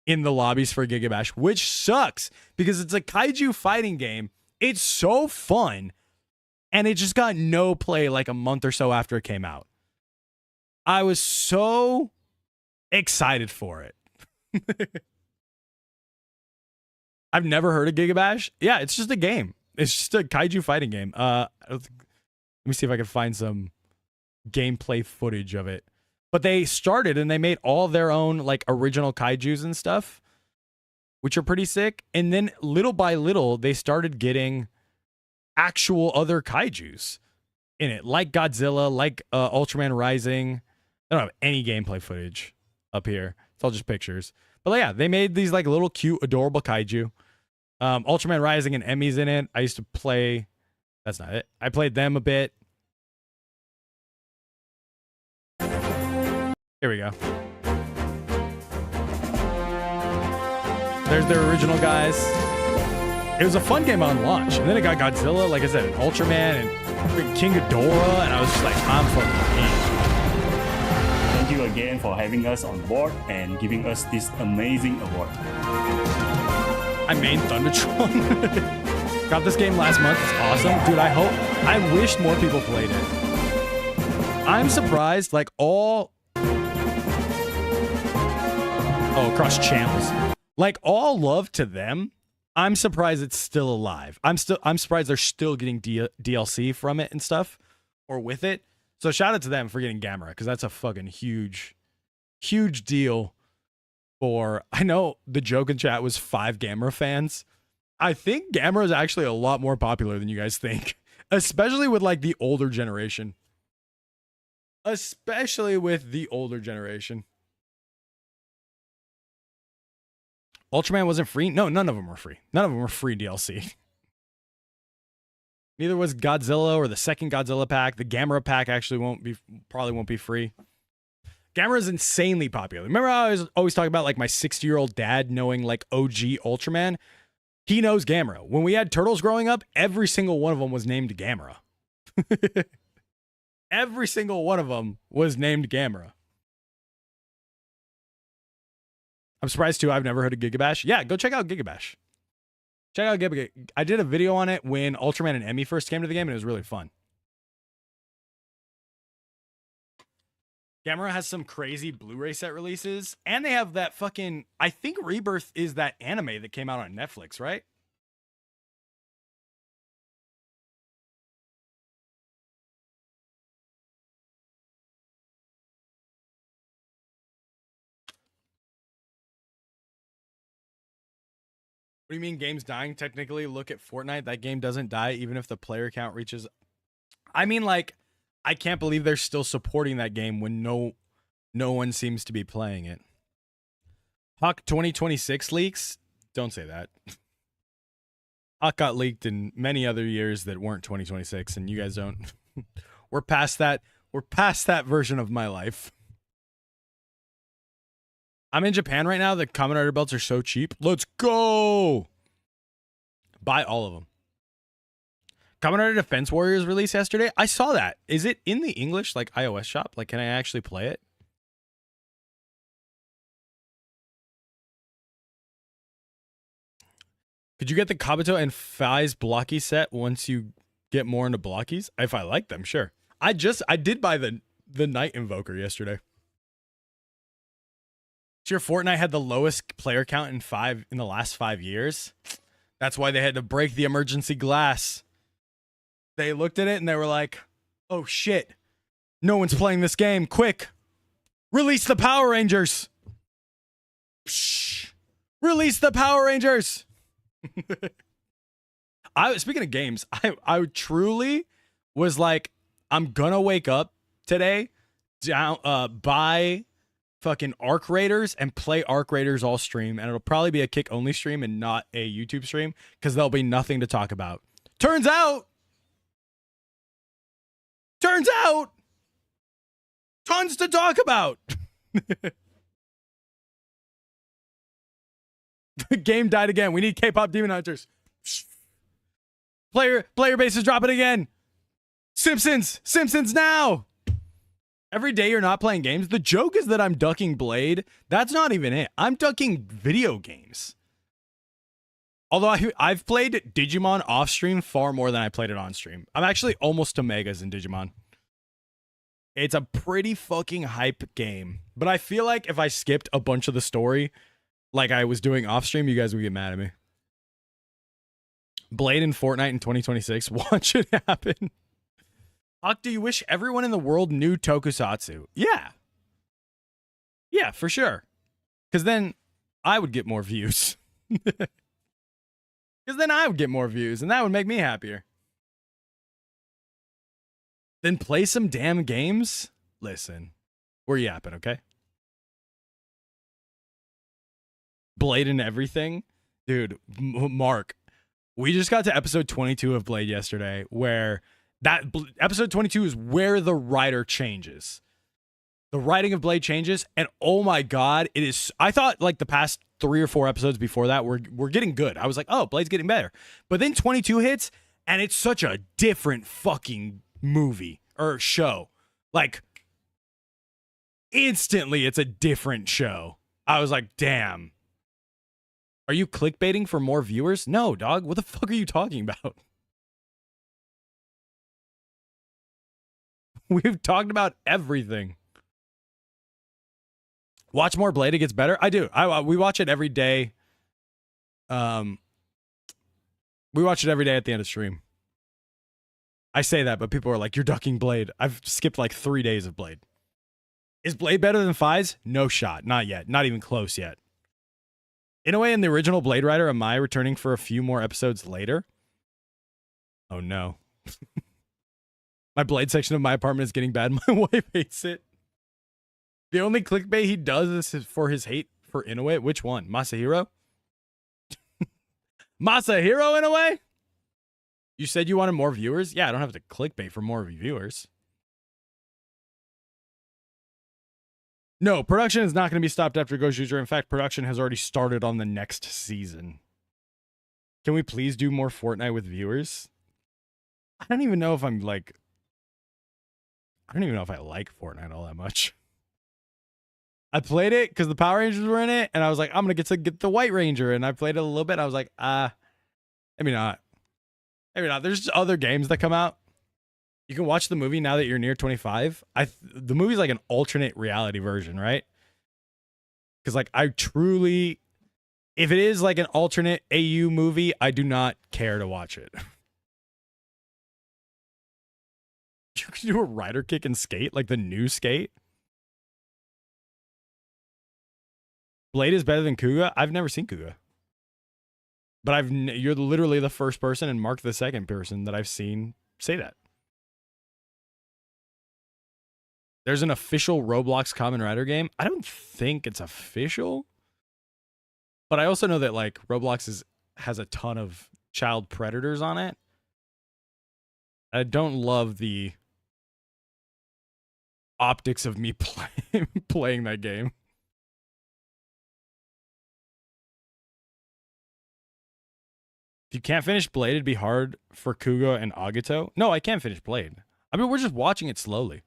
A: in the lobbies for Gigabash, which sucks because it's a kaiju fighting game. It's so fun, and it just got no play like a month or so after it came out. I was so excited for it. I've never heard of Gigabash. Yeah, it's just a game. It's just a kaiju fighting game. Let me see if I can find some gameplay footage of it. But they started and they made all their own like original kaijus and stuff, which are pretty sick. And then little by little, they started getting actual other kaijus in it, like Godzilla, like Ultraman Rising. I don't have any gameplay footage up here. It's all just pictures. But yeah, they made these like little cute, adorable kaiju. Ultraman Rising and Emmy's in it. I used to play. That's not it. I played them a bit. Here we go. There's their original guys. It was a fun game on launch. And then it got Godzilla, like I said, and Ultraman, and freaking King Ghidorah. And I was just like, I'm fucking in.
D: Thank you again for having us on board and giving us this amazing award.
A: I main Thundertron. Got this game last month. It's awesome. Dude, I wish more people played it. I'm surprised, like all... Oh, across channels. Like all love to them. I'm surprised it's still alive. I'm surprised they're still getting DLC from it and stuff, or with it. So shout out to them for getting Gamera, because that's a fucking huge deal. For, I know the joke in chat was 5 Gamera fans. I think Gamera is actually a lot more popular than you guys think, especially with like the older generation. Ultraman wasn't free? No, none of them were free. None of them were free DLC. Neither was Godzilla or the second Godzilla pack. The Gamera pack actually probably won't be free. Gamera is insanely popular. Remember how I was always talking about like my 60-year-old dad knowing like OG Ultraman? He knows Gamera. When we had turtles growing up, every single one of them was named Gamera. Every single one of them was named Gamera. I'm surprised too. I've never heard of Gigabash. Yeah, go check out Gigabash. Check out Gigabash. I did a video on it when Ultraman and Emmy first came to the game, and it was really fun. Gamera has some crazy Blu-ray set releases, and they have that fucking, I think Rebirth is that anime that came out on Netflix, right? What do you mean games dying? Technically, look at Fortnite. That game doesn't die even if the player count reaches... I mean, like, I can't believe they're still supporting that game when no one seems to be playing it. Huck 2026 leaks? Don't say that. Huck got leaked in many other years that weren't 2026, and you guys don't. We're past that. We're past that version of my life. I'm in Japan right now. The Kamen Rider belts are so cheap. Let's go. Buy all of them. Kamen Rider Defense Warriors released yesterday. I saw that. Is it in the English like iOS shop? Like, can I actually play it? Could you get the Kabuto and Fai's blocky set once you get more into blockies? If I like them, sure. I did buy the Night Invoker yesterday. Sure, Fortnite had the lowest player count in the last 5 years. That's why they had to break the emergency glass. They looked at it and they were like, oh shit, no one's playing this game. Quick, release the Power Rangers. Psh, release the Power Rangers. Speaking of games, I truly was like, I'm gonna wake up today, buy fucking Arc Raiders and play Arc Raiders all stream, and it'll probably be a kick only stream and not a YouTube stream because there'll be nothing to talk about. Turns out, tons to talk about. The game died again. We need K-pop Demon Hunters. Player base is dropping again. Simpsons now. Every day you're not playing games. The joke is that I'm ducking Blade. That's not even it. I'm ducking video games. Although I've played Digimon off stream far more than I played it on stream. I'm actually almost to Megas in Digimon. It's a pretty fucking hype game. But I feel like if I skipped a bunch of the story like I was doing off stream, you guys would get mad at me. Blade in Fortnite in 2026. Watch it happen. Huck, do you wish everyone in the world knew Tokusatsu? Yeah. Yeah, for sure. Because then I would get more views. Because then I would get more views, and that would make me happier. Then play some damn games? Listen, we're yapping, okay? Blade and everything? Dude, Mark, we just got to episode 22 of Blade yesterday, where episode 22 is where the writer changes. The writing of Blade changes, and oh my god, it is. I thought like the past 3 or 4 episodes before that were getting good. I was like, oh, Blade's getting better. But then 22 hits, and it's such a different fucking movie or show. Like, instantly, it's a different show. I was like, damn. Are you clickbaiting for more viewers? No, dog. What the fuck are you talking about? We've talked about everything. Watch more Blade, it gets better. I do. We watch it every day. We watch it every day at the end of stream. I say that, but people are like, you're ducking Blade. I've skipped like 3 days of Blade. Is Blade better than Fai's? No shot. Not yet. Not even close yet. In a way, in the original Blade Rider, am I returning for a few more episodes later? Oh no. My Blade section of my apartment is getting bad. My wife hates it. The only clickbait he does is for his hate for Inoue. Which one? Masahiro? Masahiro in a way? You said you wanted more viewers? Yeah, I don't have to clickbait for more viewers. No, production is not going to be stopped after Go Juju. In fact, production has already started on the next season. Can we please do more Fortnite with viewers? I don't even know if I'm like... I don't even know if I like Fortnite all that much. I played it because the Power Rangers were in it, and I was like, I'm going to get the White Ranger, and I played it a little bit. I was like, maybe not. Maybe not. There's other games that come out. You can watch the movie now that you're near 25. The movie's like an alternate reality version, right? Because like I truly, if it is like an alternate AU movie, I do not care to watch it. You can do a rider kick and skate, like the new skate. Blade is better than Kuga. I've never seen Kuga. But you're literally the first person and Mark the second person that I've seen say that. There's an official Roblox Kamen Rider game. I don't think it's official. But I also know that like Roblox has a ton of child predators on it. I don't love the optics of me playing that game. If you can't finish Blade, it'd be hard for Kuga and Agito. No, I can't finish Blade. I mean, we're just watching it slowly.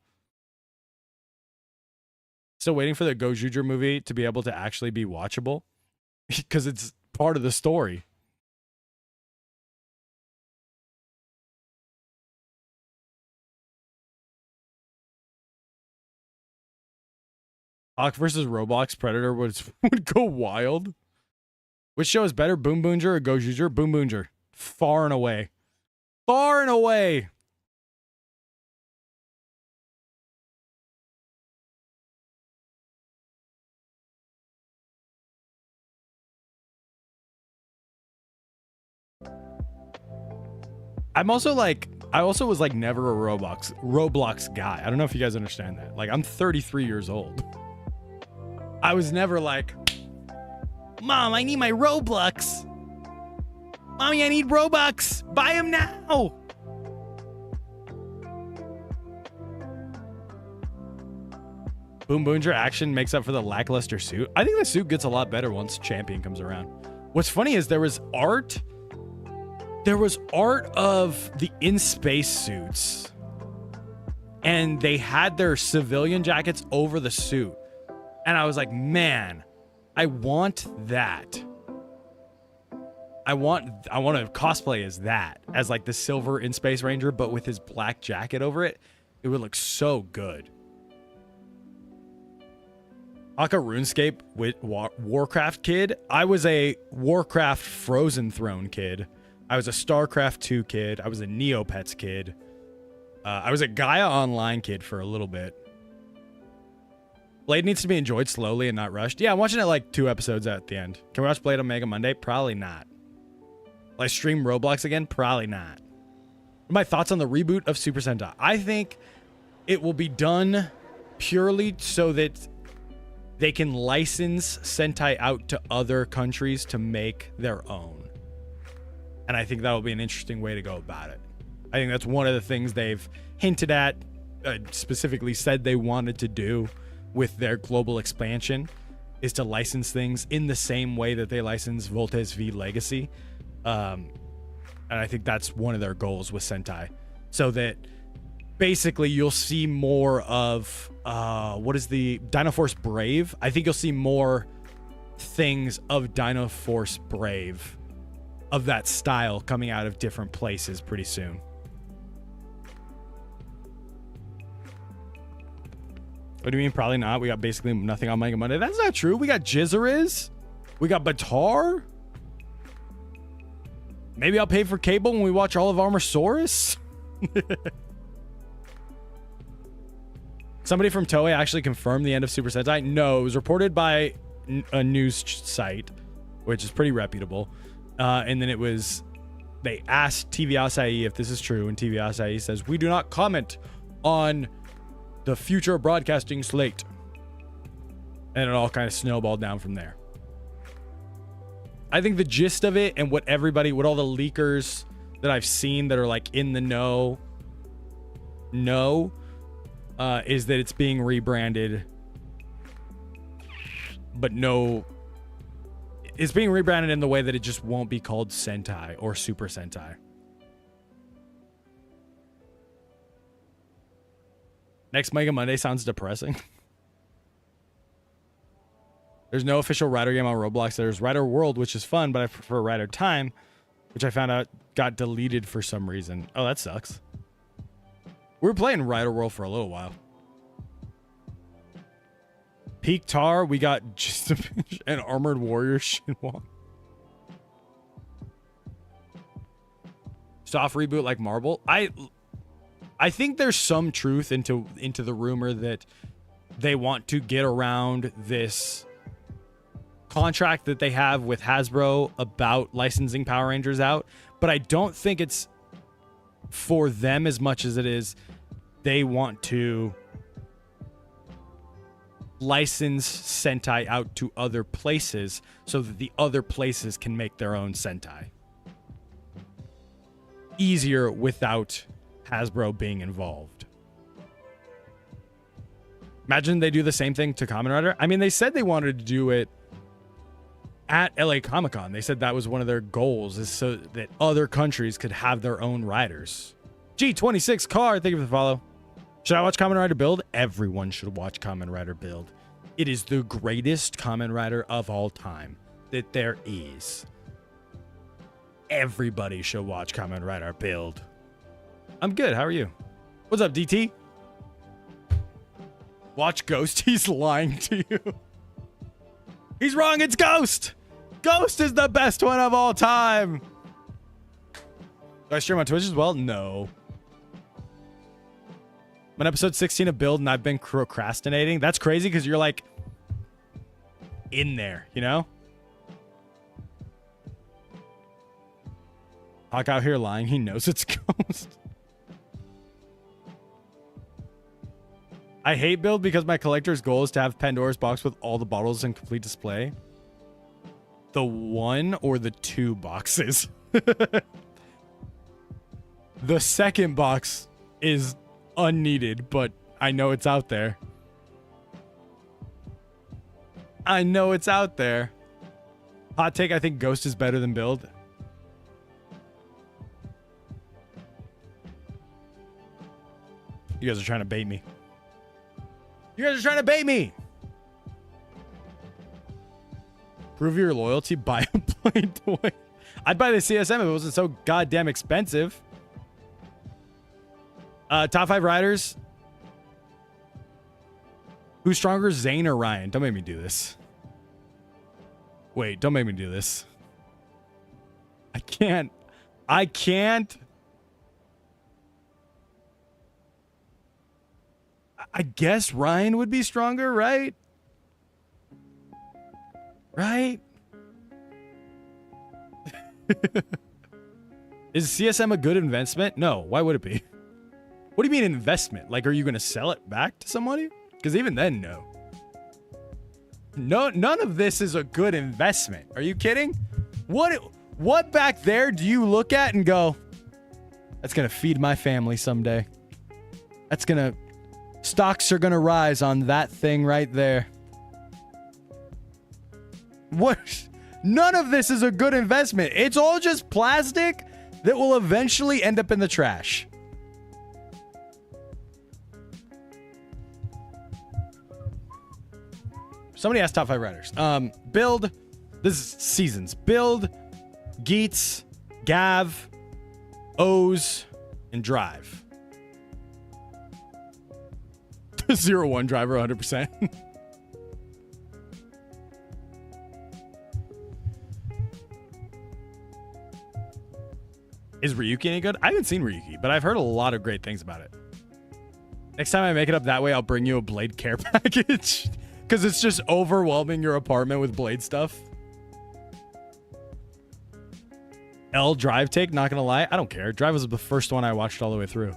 A: Still waiting for the Go Juju movie to be able to actually be watchable. Because it's part of the story. Hawk versus Roblox Predator would go wild. Which show is better, Boom Boonger or Go Juju? Boom Boonger. Far and away. Far and away. I also was like never a Roblox guy. I don't know if you guys understand that. Like I'm 33 years old. I was never like, Mom, I need my Roblox. Mommy, I need Robux. Buy them now. Boom Boonger action makes up for the lackluster suit. I think the suit gets a lot better once Champion comes around. What's funny is there was art of the in-space suits. And they had their civilian jackets over the suit. And I was like, man, I want that. I want to cosplay as that, as like the silver in Space Ranger, but with his black jacket over it. It would look so good. Aka RuneScape with Warcraft kid. I was a Warcraft Frozen Throne kid. I was a StarCraft 2 kid. I was a Neopets kid. I was a Gaia Online kid for a little bit. Blade needs to be enjoyed slowly and not rushed. Yeah, I'm watching it like 2 episodes at the end. Can we watch Blade on Mega Monday? Probably not. Will I stream Roblox again? Probably not. What are my thoughts on the reboot of Super Sentai? I think it will be done purely so that they can license Sentai out to other countries to make their own. And I think that'll be an interesting way to go about it. I think that's one of the things they've hinted at, specifically said they wanted to do with their global expansion, is to license things in the same way that they license Voltes V Legacy. And I think that's one of their goals with Sentai. So that basically you'll see more of, what is the Dino Force Brave? I think you'll see more things of Dino Force Brave of that style coming out of different places pretty soon. What do you mean probably not? We got basically nothing on Mega Monday. That's not true. We got Jizzeriz. We got Batar. Maybe I'll pay for cable when we watch all of Armosaurus. Somebody from Toei actually confirmed the end of Super Sentai. No, it was reported by a news site, which is pretty reputable. And then they asked TV Asahi if this is true, and TV Asahi says, we do not comment on the future broadcasting slate. And it all kind of snowballed down from there. I think the gist of it and what all the leakers that I've seen that are like in the know is that it's being rebranded, but it's being rebranded in the way that it just won't be called Sentai or Super Sentai. Next Mega Monday sounds depressing. There's no official Rider game on Roblox. There's Rider World, which is fun, but I prefer Rider Time, which I found out got deleted for some reason. Oh, that sucks. We were playing Rider World for a little while. Peak Tar, we got just an Armored Warrior Shinwon. Soft reboot like Marble. I think there's some truth into the rumor that they want to get around this contract that they have with Hasbro about licensing Power Rangers out, but I don't think it's for them as much as it is they want to license Sentai out to other places so that the other places can make their own Sentai easier without Hasbro being involved. Imagine they do the same thing to Kamen Rider. I mean, they said they wanted to do it at LA Comic-Con. They said that was one of their goals, is so that other countries could have their own riders. G26 Car, thank you for the follow. Should I watch Kamen Rider Build? Everyone should watch Kamen Rider Build. It is the greatest Kamen Rider of all time that there is. Everybody should watch Kamen Rider Build. I'm good. How are you? What's up, DT? Watch Ghost. He's lying to you. He's wrong. It's Ghost. Ghost is the best one of all time. Do I stream on Twitch as well? No. I'm on episode 16 of Build and I've been procrastinating. That's crazy because you're like in there, you know? Hawk out here lying. He knows it's Ghost. I hate Build because my collector's goal is to have Pandora's box with all the bottles in complete display. The 1 or the 2 boxes? The second box is unneeded, but I know it's out there. I know it's out there. Hot take, I think Ghost is better than Build. You guys are trying to bait me. You guys are trying to bait me. Prove your loyalty, buy a plain toy. I'd buy the CSM if it wasn't so goddamn expensive. Top 5 riders. Who's stronger, Zane or Ryan? Don't make me do this. Wait, don't make me do this. I can't. I guess Ryan would be stronger, right? Right? Is CSM a good investment? No. Why would it be? What do you mean investment? Like, are you going to sell it back to somebody? Because even then, no. No, none of this is a good investment. Are you kidding? What back there do you look at and go, that's going to feed my family someday? That's going to... Stocks are going to rise on that thing right there. What? None of this is a good investment. It's all just plastic that will eventually end up in the trash. Somebody asked top 5 riders. Build. This is seasons. Build, Geets, Gav, O's, and Drive. 0-1 driver, 100%. Is Ryuki any good? I haven't seen Ryuki, but I've heard a lot of great things about it. Next time I make it up that way, I'll bring you a Blade care package. Because it's just overwhelming your apartment with Blade stuff. L Drive take, not gonna lie. I don't care. Drive was the first one I watched all the way through.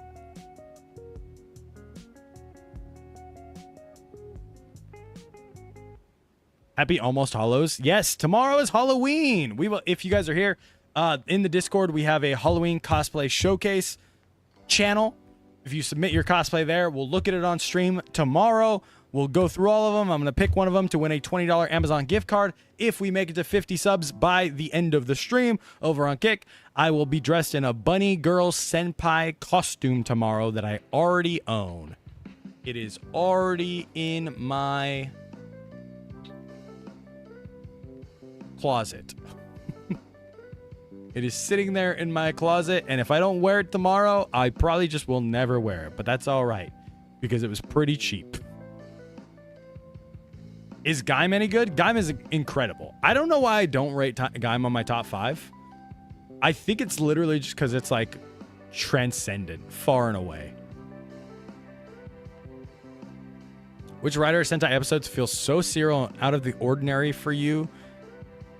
A: Happy almost hollows. Yes, tomorrow is Halloween. We will, if you guys are here, in the Discord, we have a Halloween cosplay showcase channel. If you submit your cosplay there, we'll look at it on stream tomorrow. We'll go through all of them. I'm going to pick one of them to win a $20 Amazon gift card. If we make it to 50 subs by the end of the stream over on Kick, I will be dressed in a bunny girl senpai costume tomorrow that I already own. It is already in my closet. It is sitting there in my closet, and if I don't wear it tomorrow, I probably just will never wear it. But that's all right, because it was pretty cheap. Is Gaim any good? Gaim is incredible. I don't know why I don't rate Gaim on my top 5. I think it's literally just because it's like transcendent, far and away. Which Rider Sentai episodes feel so serial and out of the ordinary for you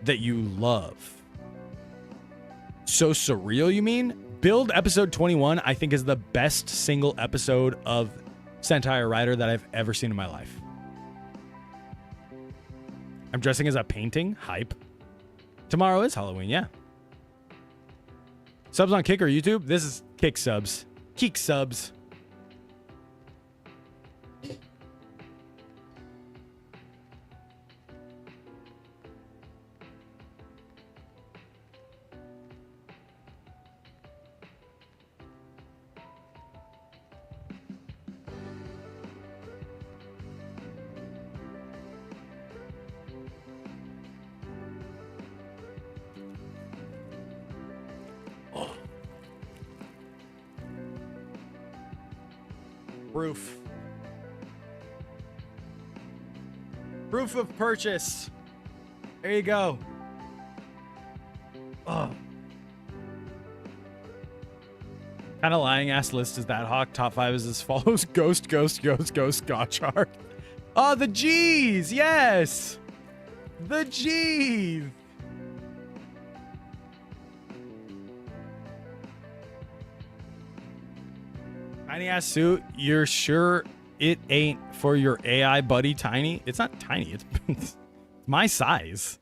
A: that you love? So surreal, you mean? Build episode 21, I think, is the best single episode of Sentai or Rider that I've ever seen in my life. I'm dressing as a painting. Hype. Tomorrow is Halloween, yeah. Subs on Kick or YouTube? This is Kick subs. Kick subs. Proof. Proof of purchase. There you go. Oh. Kind of lying ass list is that, Hawk. Top 5 is as follows. Ghost, Gotchard. Oh, the G's. Yes. The G's. Tiny ass suit. You're sure it ain't for your AI buddy Tiny? It's not tiny. It's my size.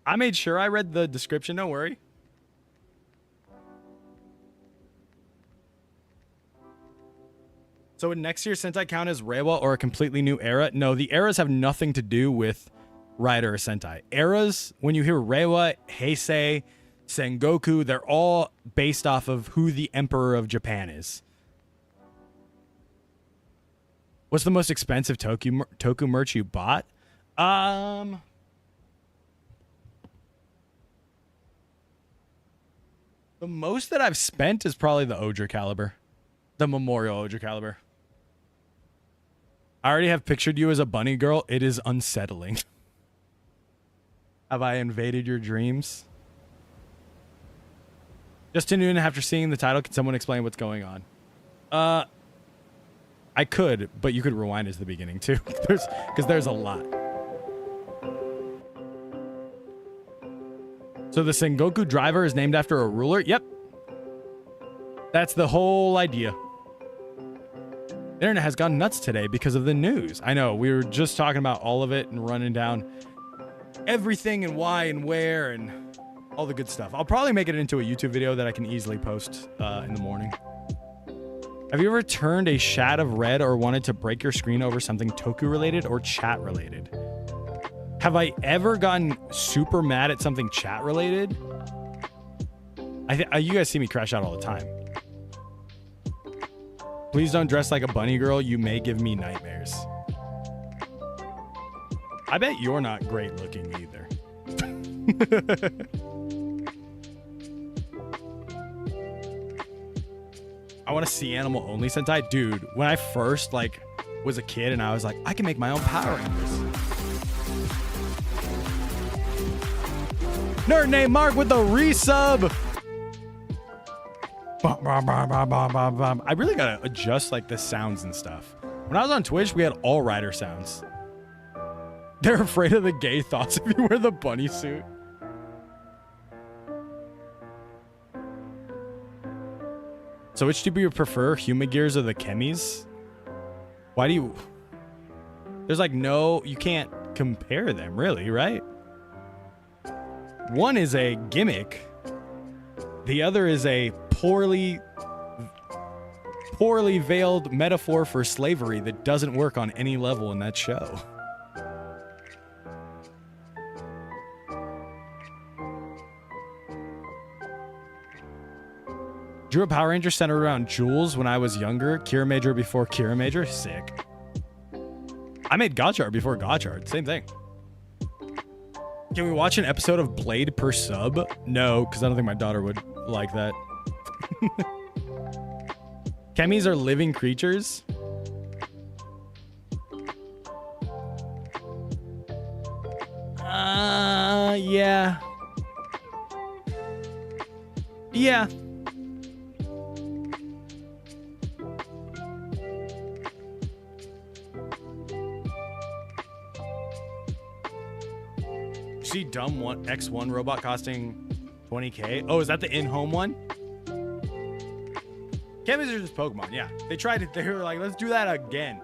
A: I made sure I read the description. Don't worry. So would next year's Sentai count as Reiwa or a completely new era? No, the eras have nothing to do with Rider or Sentai. Eras, when you hear Reiwa, Heisei, Sengoku, they're all based off of who the Emperor of Japan is. What's the most expensive Toku merch you bought? The most that I've spent is probably the Odra caliber. The Memorial Odra caliber. I already have pictured you as a bunny girl. It is unsettling. Have I invaded your dreams? Just to noon after seeing the title, can someone explain what's going on? I could, but you could rewind it to the beginning too. Because there's a lot. So the Sengoku driver is named after a ruler? Yep. That's the whole idea. The internet has gone nuts today because of the news. I know, we were just talking about all of it and running down everything and why and where and all the good stuff. I'll probably make it into a YouTube video that I can easily post in the morning. Have you ever turned a shad of red or wanted to break your screen over something Toku related or chat related? Have I ever gotten super mad at something chat related? You guys see me crash out all the time. Please don't dress like a bunny girl. You may give me nightmares. I bet you're not great looking either. I want to see animal only Sentai. Dude, when I first was a kid and I was like, I can make my own Power Rangers. Nerd named Mark with the resub. I really gotta adjust the sounds and stuff. When I was on Twitch, we had all Rider sounds. They're afraid of the gay thoughts if you wear the bunny suit. So which do you prefer, Humagears or the Chemis? Why do you... There's no... You can't compare them, really, right? One is a gimmick. The other is a poorly veiled metaphor for slavery that doesn't work on any level in that show. Drew a Power Ranger centered around Jules when I was younger. Kira Major before Kira Major. Sick. I made Gotchard before Gotchard. Same thing. Can we watch an episode of Blade per sub? No, because I don't think my daughter would like that. Chemis are living creatures? Yeah. Yeah. See dumb one X1 robot costing 20k. Oh, is that the in-home one? Chemis are just Pokemon. Yeah, they tried it. They were like, let's do that again.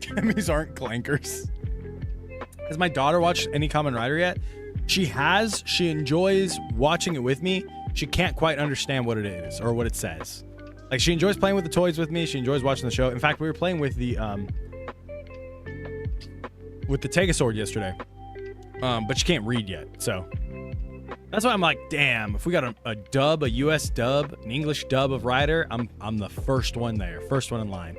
A: Chemis aren't clankers. Has my daughter watched any Kamen Rider yet? She has. She enjoys watching it with me. She can't quite understand what it is or what it says. Like, she enjoys playing with the toys with me. She enjoys watching the show. In fact, we were playing with the Tegasword yesterday. But she can't read yet, so that's why I'm like, damn, if we got a dub, a US dub, an English dub of Rider, I'm the first one there, first one in line.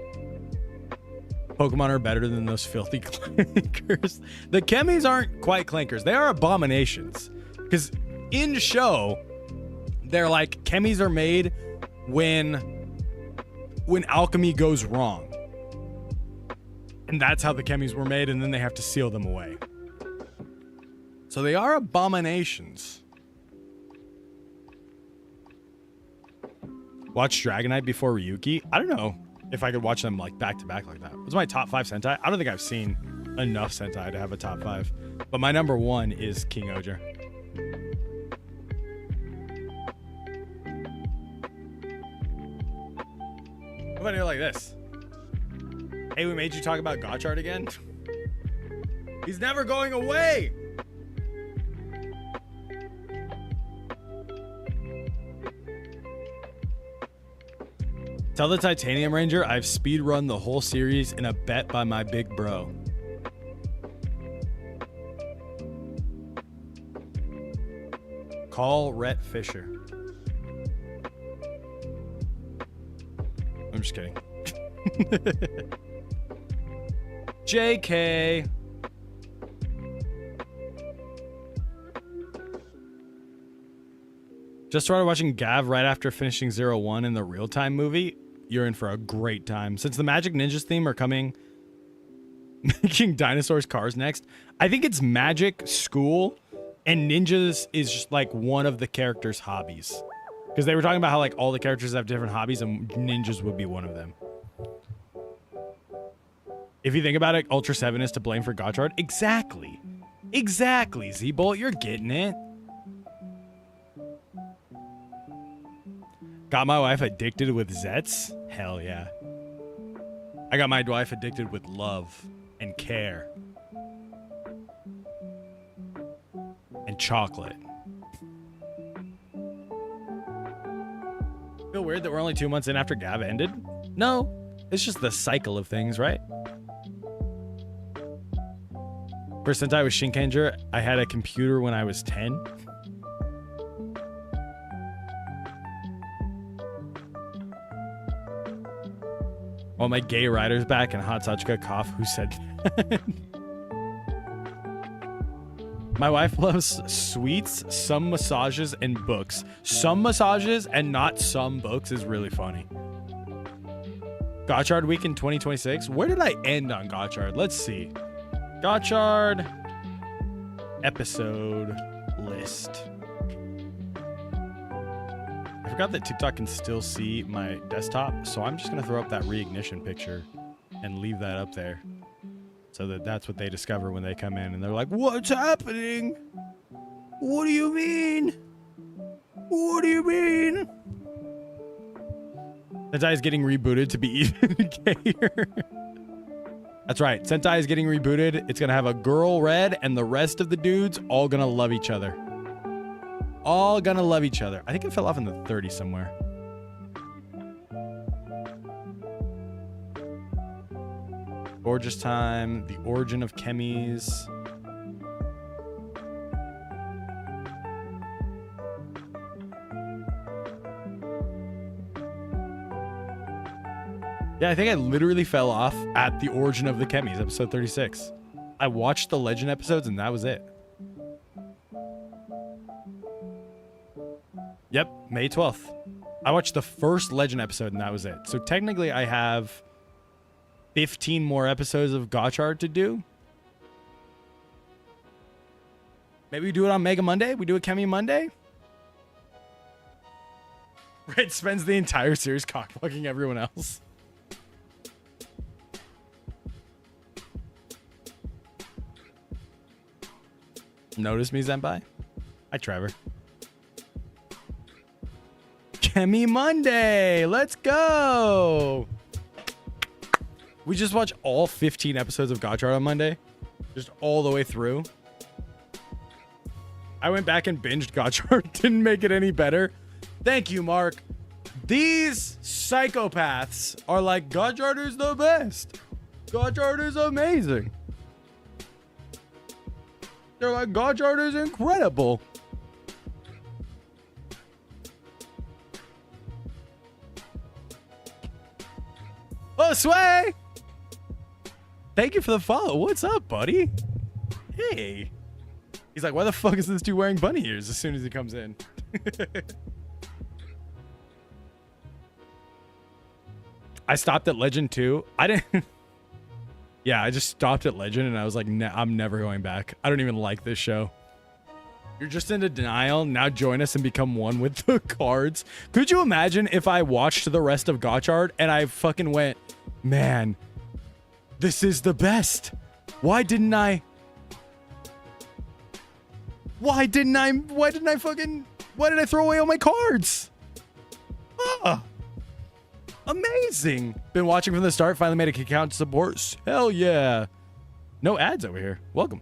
A: Pokemon are better than those filthy clankers. The Chemis aren't quite clankers. They are abominations. Because in show, they're like, Chemis are made when alchemy goes wrong. And that's how the Chemis were made, and then they have to seal them away. So they are abominations. Watch Dragonite before Ryuki? I don't know if I could watch them like back to back like that. What's my top 5 Sentai? I don't think I've seen enough Sentai to have a top 5. But my number 1 is King Oger. What if I do it like this? Hey, we made you talk about Gotchard again? He's never going away! Tell the Titanium Ranger I've speedrun the whole series in a bet by my big bro. Call Rhett Fisher. I'm just kidding. JK. Just started watching Gav right after finishing 01 in the real-time movie. You're in for a great time. Since the Magic Ninjas theme are coming, making dinosaurs cars next, I think it's magic, school, and ninjas is just like one of the characters' hobbies. Because they were talking about how like all the characters have different hobbies and ninjas would be one of them. If you think about it, Ultra 7 is to blame for Gotchard. Exactly. Exactly, Z-Bolt, you're getting it. Got my wife addicted with Zets? Hell yeah. I got my wife addicted with love and care. And chocolate. Feel weird that we're only 2 months in after Gav ended? No, it's just the cycle of things, right? First Sentai was Shinkenger. I had a computer when I was 10. All my gay riders back and Hot Satsuka cough. Who said that? My wife loves sweets, some massages, and books. Some massages and not some books is really funny. Gotchard week in 2026. Where did I end on Gotchard? Let's see. Gotchard episode list. I forgot that TikTok can still see my desktop, so I'm just going to throw up that reignition picture and leave that up there so that that's what they discover when they come in and they're like, what's happening? What do you mean? What do you mean? Sentai is getting rebooted to be even gayer. That's right. Sentai is getting rebooted. It's going to have a girl red and the rest of the dudes all going to love each other. All going to love each other. I think it fell off in the 30s somewhere. Gorgeous Time. The Origin of Chemis. Yeah, I think I literally fell off at the Origin of the Chemis, episode 36. I watched the Legend episodes and that was it. Yep, May 12th. I watched the first Legend episode and that was it. So technically I have 15 more episodes of Gotchard to do. Maybe we do it on Mega Monday? We do a Chemi Monday? Red spends the entire series cockblocking everyone else. Notice me, Senpai? Hi, Trevor. Chemi Monday! Let's go! We just watched all 15 episodes of Gotchard on Monday. Just all the way through. I went back and binged Gotchard. Didn't make it any better. Thank you, Mark. These psychopaths are like, Gotchard is the best. Gotchard is amazing. They're like, Gotchard is incredible. Oh, Sway! Thank you for the follow. What's up, buddy? Hey. He's like, why the fuck is this dude wearing bunny ears as soon as he comes in? I stopped at Legend 2. I didn't... Yeah, I just stopped at Legend and I was like, I'm never going back. I don't even like this show. You're just into denial. Now join us and become one with the cards. Could you imagine if I watched the rest of Gotchard and I fucking went, man, this is the best. Why didn't I throw away all my cards? Ah. Amazing. Been watching from the start. Finally made a account to support. Hell yeah. No ads over here. Welcome.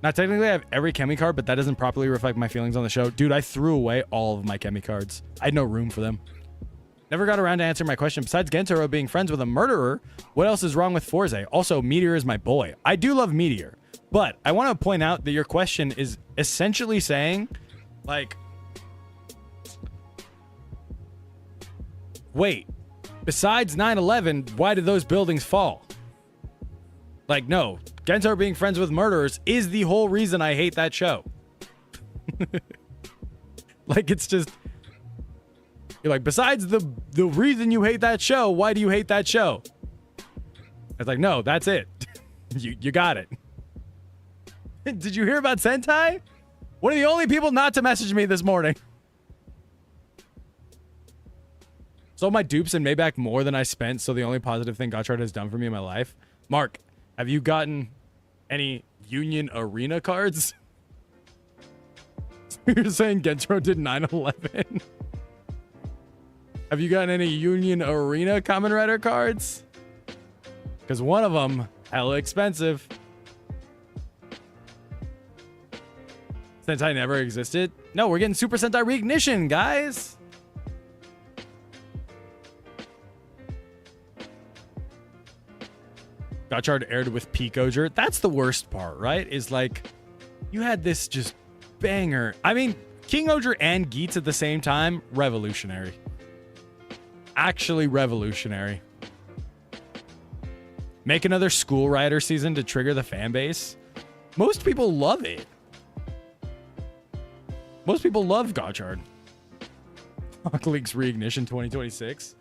A: Now, technically, I have every Chemi card, but that doesn't properly reflect my feelings on the show. Dude, I threw away all of my Chemi cards. I had no room for them. Never got around to answering my question. Besides Gentaro being friends with a murderer, what else is wrong with Forze? Also, Meteor is my boy. I do love Meteor, but I want to point out that your question is essentially saying, like, wait, besides 9/11, why did those buildings fall? Like, no, Gentaro being friends with murderers is the whole reason I hate that show. Like, it's just, you're like, besides the reason you hate that show, why do you hate that show? It's like, no, that's it. you got it. Did you hear about Sentai? One of the only people not to message me this morning. Sold my dupes and Maybach more than I spent, so the only positive thing Gotchard has done for me in my life. Mark, have you gotten any Union Arena cards? You're saying Gentaro did 9/11? Have you gotten any Union Arena Kamen Rider cards? Because one of them, hella expensive. Sentai never existed? No, we're getting Super Sentai Reignition, guys! Gotchard aired with Peak Oger. That's the worst part, right? Is like, you had this just banger. I mean, King Oger and Geats at the same time, revolutionary. Actually revolutionary. Make another School Rider season to trigger the fan base. Most people love it. Most people love Gotchard. Hawk League's Reignition 2026.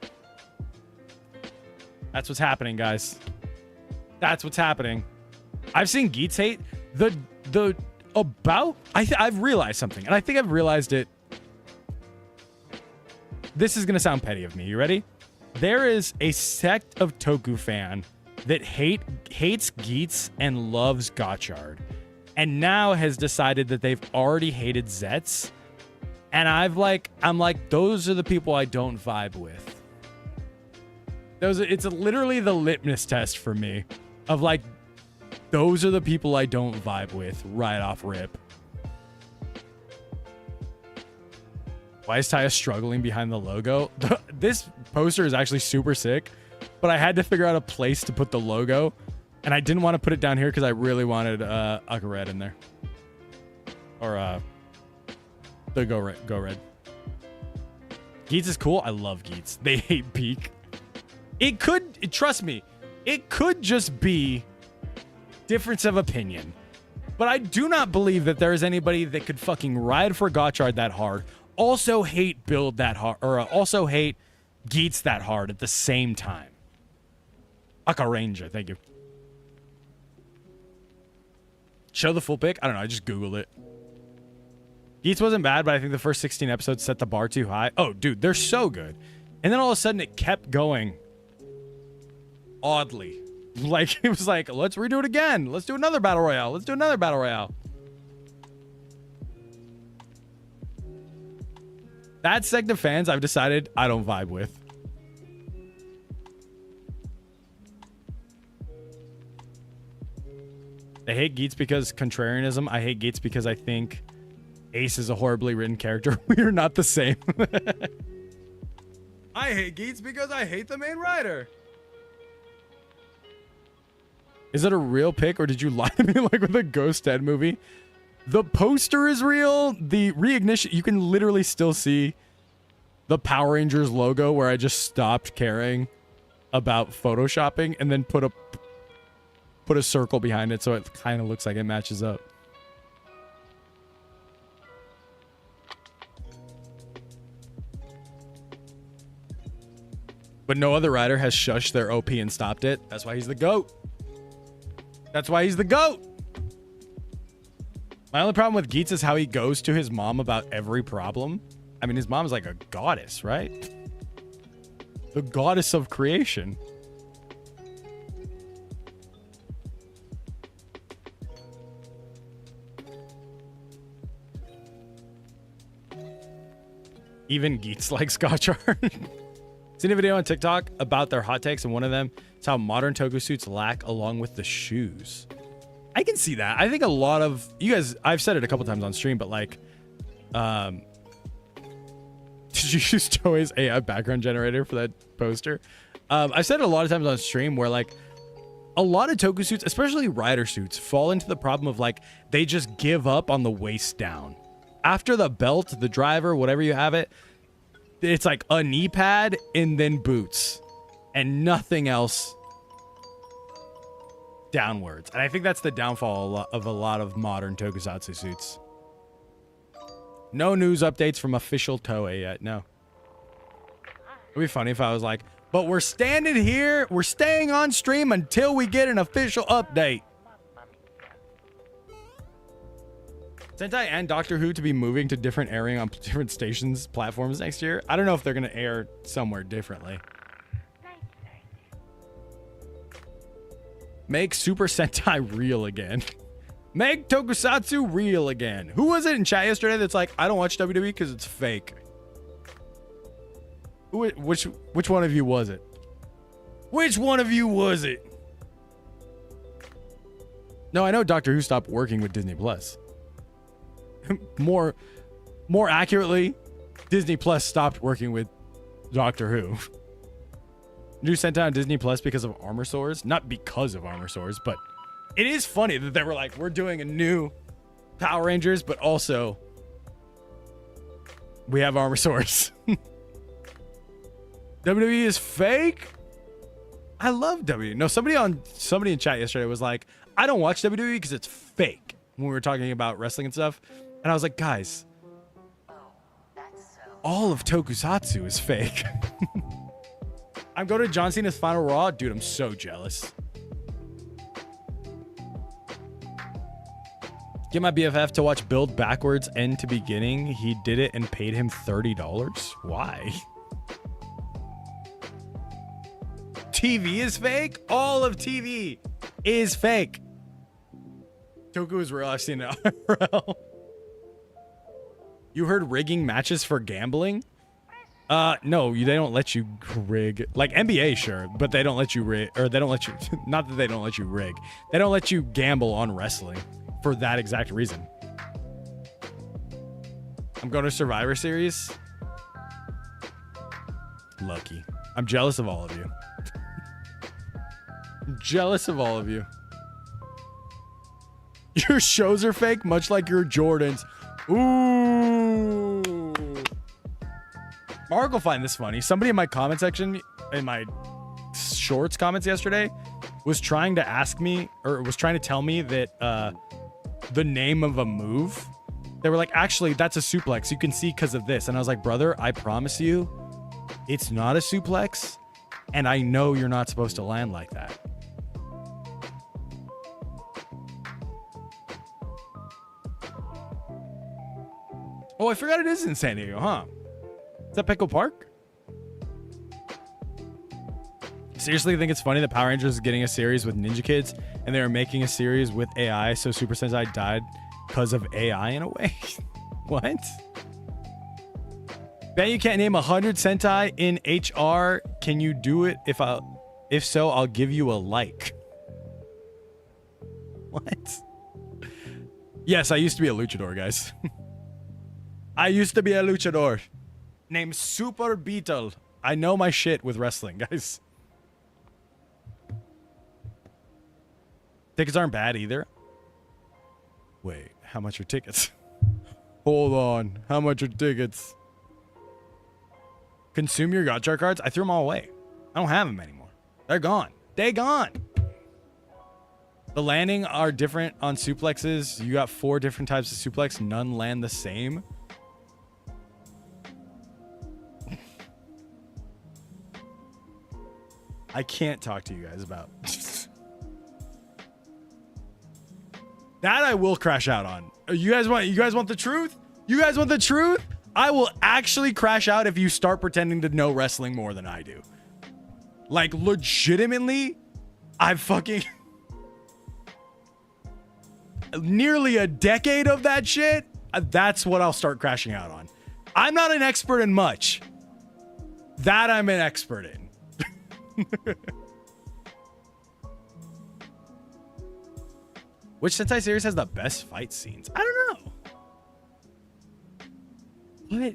A: That's what's happening, guys. That's what's happening. I've seen Geats hate I've realized something, and I think I've realized it. This is gonna sound petty of me. You ready? There is a sect of Toku fan that hates Geats and loves Gotchard. and now has decided that they've already hated Zets. And I'm like, those are the people I don't vibe with. It's literally the litmus test for me of like, those are the people I don't vibe with right off rip. Why is Taya struggling behind the logo? This poster is actually super sick, but I had to figure out a place to put the logo, and I didn't want to put it down here because I really wanted Aka Red in there. Or the Go Red. Geets is cool. I love Geets. They hate Peak. It could, trust me, it could just be difference of opinion. But I do not believe that there is anybody that could fucking ride for Gotchard that hard, also hate Build that hard, or also hate Geets that hard at the same time. Aka Ranger, thank you. Show the full pic? I don't know, I just Googled it. Geets wasn't bad, but I think the first 16 episodes set the bar too high. Oh, dude, they're so good. And then all of a sudden it kept going oddly. Like, it was like, let's redo it again. Let's do another battle royale. Let's do another battle royale. That sect of fans I've decided I don't vibe with. They hate Geets because contrarianism. I hate Geets because I think Ace is a horribly written character. We are not the same. I hate Geets because I hate the main writer. Is it a real pic or did you lie to me like with the Ghost Head movie? The poster is real. The reignition, you can literally still see the Power Rangers logo where I just stopped caring about photoshopping and then put a circle behind it so it kind of looks like it matches up. But no other writer has shushed their OP and stopped it. That's why he's the GOAT. That's why he's the GOAT. My only problem with Geets is how he goes to his mom about every problem. I mean, his mom's like a goddess, right? The goddess of creation. Even Geets likes Gotchard. Seen a video on TikTok about their hot takes, and one of them is how modern toku suits lack along with the shoes. I can see that. I think a lot of you guys, I've said it a couple times on stream, but like, did you use Toei's AI background generator for that poster? I've said it a lot of times on stream where like a lot of toku suits, especially rider suits, fall into the problem of like they just give up on the waist down. After the belt, the driver, whatever you have it, it's like a knee pad and then boots and nothing else downwards. And I think that's the downfall of a lot of modern tokusatsu suits. No news updates from official Toei yet. No. It'd be funny if I was like, but we're standing here, we're staying on stream until we get an official update. Sentai and Doctor Who to be moving to different airing on different stations, platforms next year. I don't know if they're going to air somewhere differently. Make Super Sentai real again. Make Tokusatsu real again. Who was it in chat yesterday that's like, I don't watch WWE because it's fake? Which one of you was it? Which one of you was it? No, I know Doctor Who stopped working with Disney Plus. More accurately, Disney Plus stopped working with Doctor Who. New Sentai on Disney Plus because of Armor Swords. Not because of Armor Swords, but it is funny that they were like, we're doing a new Power Rangers, but also we have Armor Swords. WWE is fake. I love WWE. No, somebody in chat yesterday was like, I don't watch WWE because it's fake when we were talking about wrestling and stuff. And I was like, guys, all of Tokusatsu is fake. I'm going to John Cena's Final Raw. Dude, I'm so jealous. Get my BFF to watch Build backwards end to beginning. He did it and paid him $30. Why? TV is fake? All of TV is fake. Toku is real. I've seen it IRL. You heard rigging matches for gambling? No, they don't let you rig. Like NBA, sure, but they don't let you rig, or they don't let you, not that they don't let you rig. They don't let you gamble on wrestling for that exact reason. I'm going to Survivor Series. Lucky. I'm jealous of all of you. I'm jealous of all of you. Your shows are fake, much like your Jordans. Ooh. Mark will find this funny. Somebody in my comment section, in my shorts comments yesterday, was trying to ask me, or was trying to tell me that the name of a move. They were like, actually, that's a suplex. You can see because of this. And I was like, brother, I promise you, it's not a suplex. And I know you're not supposed to land like that. Oh, I forgot it is in San Diego, huh? Is that Petco Park? Seriously, think it's funny that Power Rangers is getting a series with Ninja Kids and they are making a series with AI, so Super Sentai died because of AI in a way? What? Bet you can't name 100 Sentai in HR. Can you do it? If so, I'll give you a like. What? Yes, I used to be a luchador, guys. I used to be a luchador named Super Beetle. I know my shit with wrestling, guys. Tickets aren't bad either. Wait, how much are tickets? Hold on. How much are tickets? Consume your Gotchar cards? I threw them all away. I don't have them anymore. They're gone. They gone. The landing are different on suplexes. You got 4 different types of suplex. None land the same. I can't talk to you guys about. That I will crash out on. You guys want the truth? You guys want the truth? I will actually crash out if you start pretending to know wrestling more than I do. Like, legitimately, I've fucking nearly a decade of that shit. That's what I'll start crashing out on. I'm not an expert in much. That I'm an expert in. Which Sentai series has the best fight scenes? I don't know.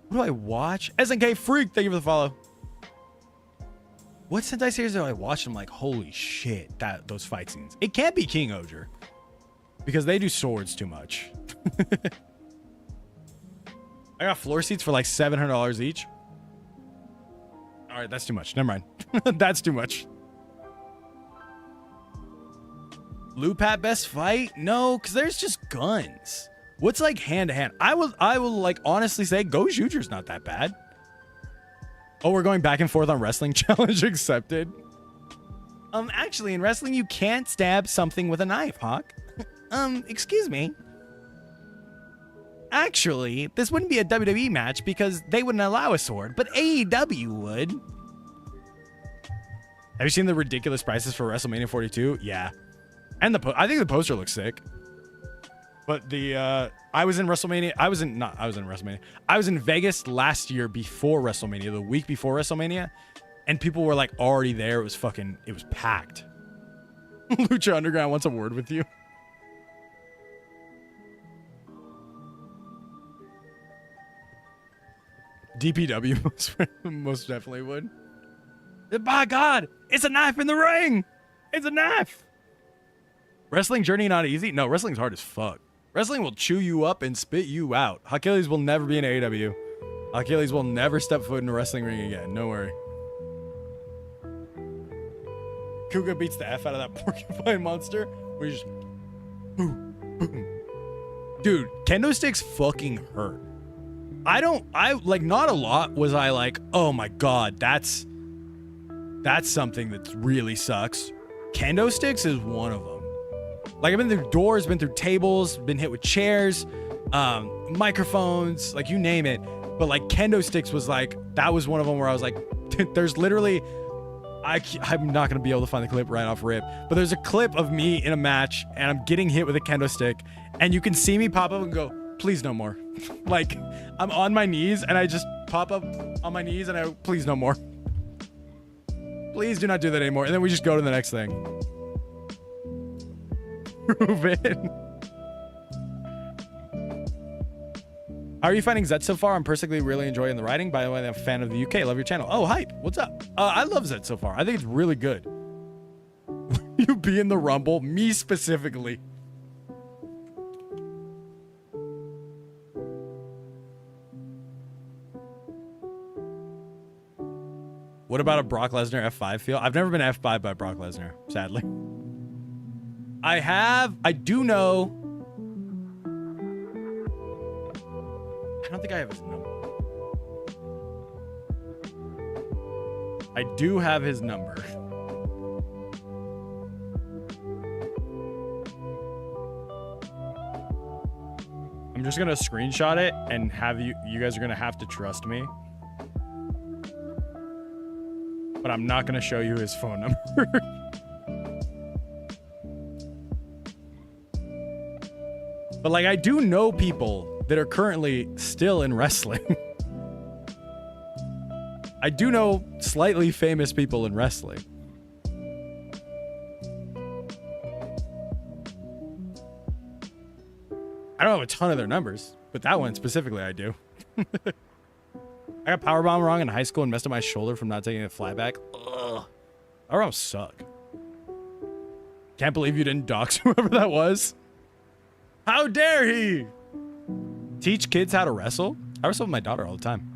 A: What do I watch? SNK Freak, thank you for the follow. What Sentai series do I watch? I'm like, holy shit, those fight scenes. It can't be King Oger because they do swords too much. I got floor seats for like $700 each. All right, that's too much. Never mind. That's too much. Lupat best fight? No, because there's just guns. What's like hand to hand? I will like honestly say Go Juju's not that bad. Oh, we're going back and forth on wrestling. Challenge accepted. Actually, in wrestling, you can't stab something with a knife, Hawk. Excuse me. Actually, this wouldn't be a WWE match because they wouldn't allow a sword, but AEW would. Have you seen the ridiculous prices for WrestleMania 42? Yeah. And I think the poster looks sick. But I was in Vegas last year before WrestleMania, the week before WrestleMania, and people were like already there. It was packed. Lucha Underground wants a word with you. DPW most definitely would. By God, it's a knife in the ring. It's a knife. Wrestling journey not easy? No, wrestling's hard as fuck. Wrestling will chew you up and spit you out. Achilles will never be in AEW. Achilles will never step foot in a wrestling ring again. No worry. Kuga beats the F out of that porcupine monster. We just boom, boom. Dude, kendo sticks fucking hurt. Not a lot was I like, oh my God, that's something that really sucks. Kendo sticks is one of them. Like, I've been through doors, been through tables, been hit with chairs, microphones, like you name it. But like kendo sticks was like, that was one of them where I was like, there's literally, I'm not going to be able to find the clip right off rip, but there's a clip of me in a match and I'm getting hit with a kendo stick and you can see me pop up and go, please no more. Like I'm on my knees and I just pop up on my knees and I please no more. Please do not do that anymore. And then we just go to the next thing. Ruben. How are you finding Zet so far? I'm personally really enjoying the writing. By the way, I'm a fan of the UK. Love your channel. Oh, hype. What's up? I love Zet so far. I think it's really good. You be in the Rumble? Me specifically. What about a Brock Lesnar F5 feel? I've never been F5 by Brock Lesnar, sadly. I do know. I don't think I have his number. I do have his number. I'm just gonna screenshot it and have you guys are gonna have to trust me. But I'm not gonna show you his phone number. But like I do know people that are currently still in wrestling. I do know slightly famous people in wrestling. I don't have a ton of their numbers, but that one specifically I do. I got powerbomb wrong in high school and messed up my shoulder from not taking a flyback. Ugh. Powerbombs suck. Can't believe you didn't dox whoever that was. How dare he? Teach kids how to wrestle? I wrestle with my daughter all the time.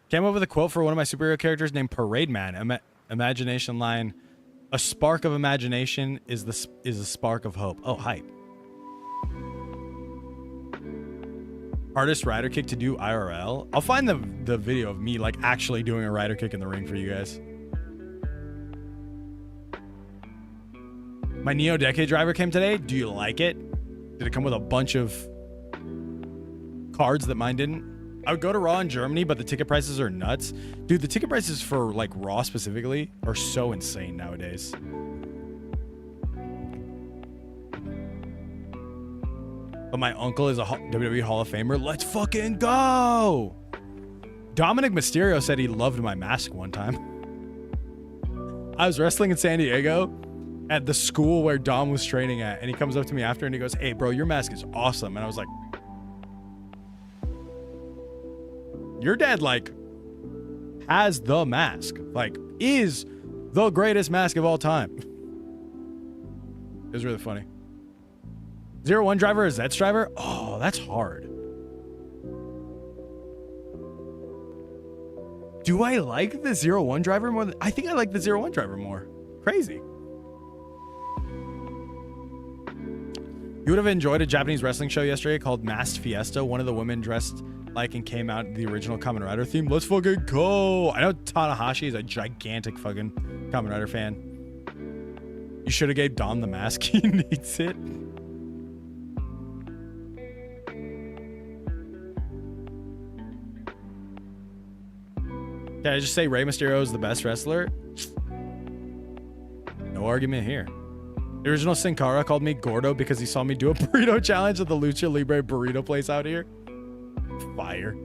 A: Came up with a quote for one of my superhero characters named Parade Man. Imagination line. A spark of imagination is a spark of hope. Oh, hype. Hardest rider kick to do IRL? I'll find the video of me like actually doing a rider kick in the ring for you guys. My Neo Decade driver came today. Do you like it? Did it come with a bunch of cards that mine didn't? I would go to Raw in Germany, but the ticket prices are nuts. Dude, the ticket prices for like Raw specifically are so insane nowadays. But my uncle is a WWE Hall of Famer. Let's fucking go! Dominic Mysterio said he loved my mask one time. I was wrestling in San Diego at the school where Dom was training at, and he comes up to me after and he goes, hey bro, your mask is awesome. And I was like, your dad like has the mask, like is the greatest mask of all time. It was really funny. 01 driver or Zets driver? Oh, that's hard. Do I like the 01 driver more I think I like the 01 driver more. Crazy. You would have enjoyed a Japanese wrestling show yesterday called Masked Fiesta. One of the women dressed like and came out the original Kamen Rider theme. Let's fucking go. I know Tanahashi is a gigantic fucking Kamen Rider fan. You should have gave Dom the mask. He needs it. Can I just say Rey Mysterio is the best wrestler? No argument here. The original Sin Cara called me Gordo because he saw me do a burrito challenge at the Lucha Libre burrito place out here. Fire.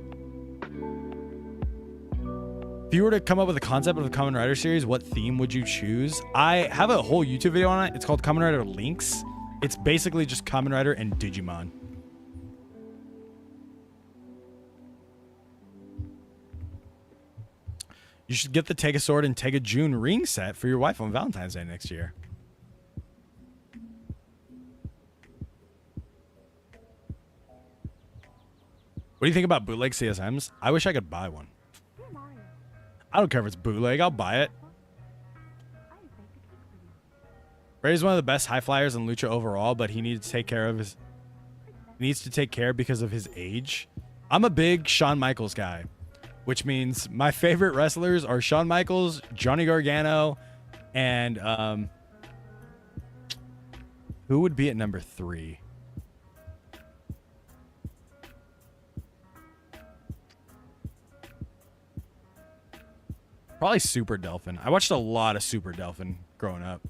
A: If you were to come up with a concept of the Kamen Rider series, what theme would you choose? I have a whole YouTube video on it. It's called Kamen Rider Links. It's basically just Kamen Rider and Digimon. You should get the Take a Sword and Take a June ring set for your wife on Valentine's Day next year. What do you think about bootleg CSMs? I wish I could buy one. I don't care if it's bootleg. I'll buy it. Ray's one of the best high flyers in Lucha overall, but he needs to take care because of his age. I'm a big Shawn Michaels guy, which means my favorite wrestlers are Shawn Michaels, Johnny Gargano, and who would be at number 3? Probably Super Delphin. I watched a lot of Super Delphin growing up.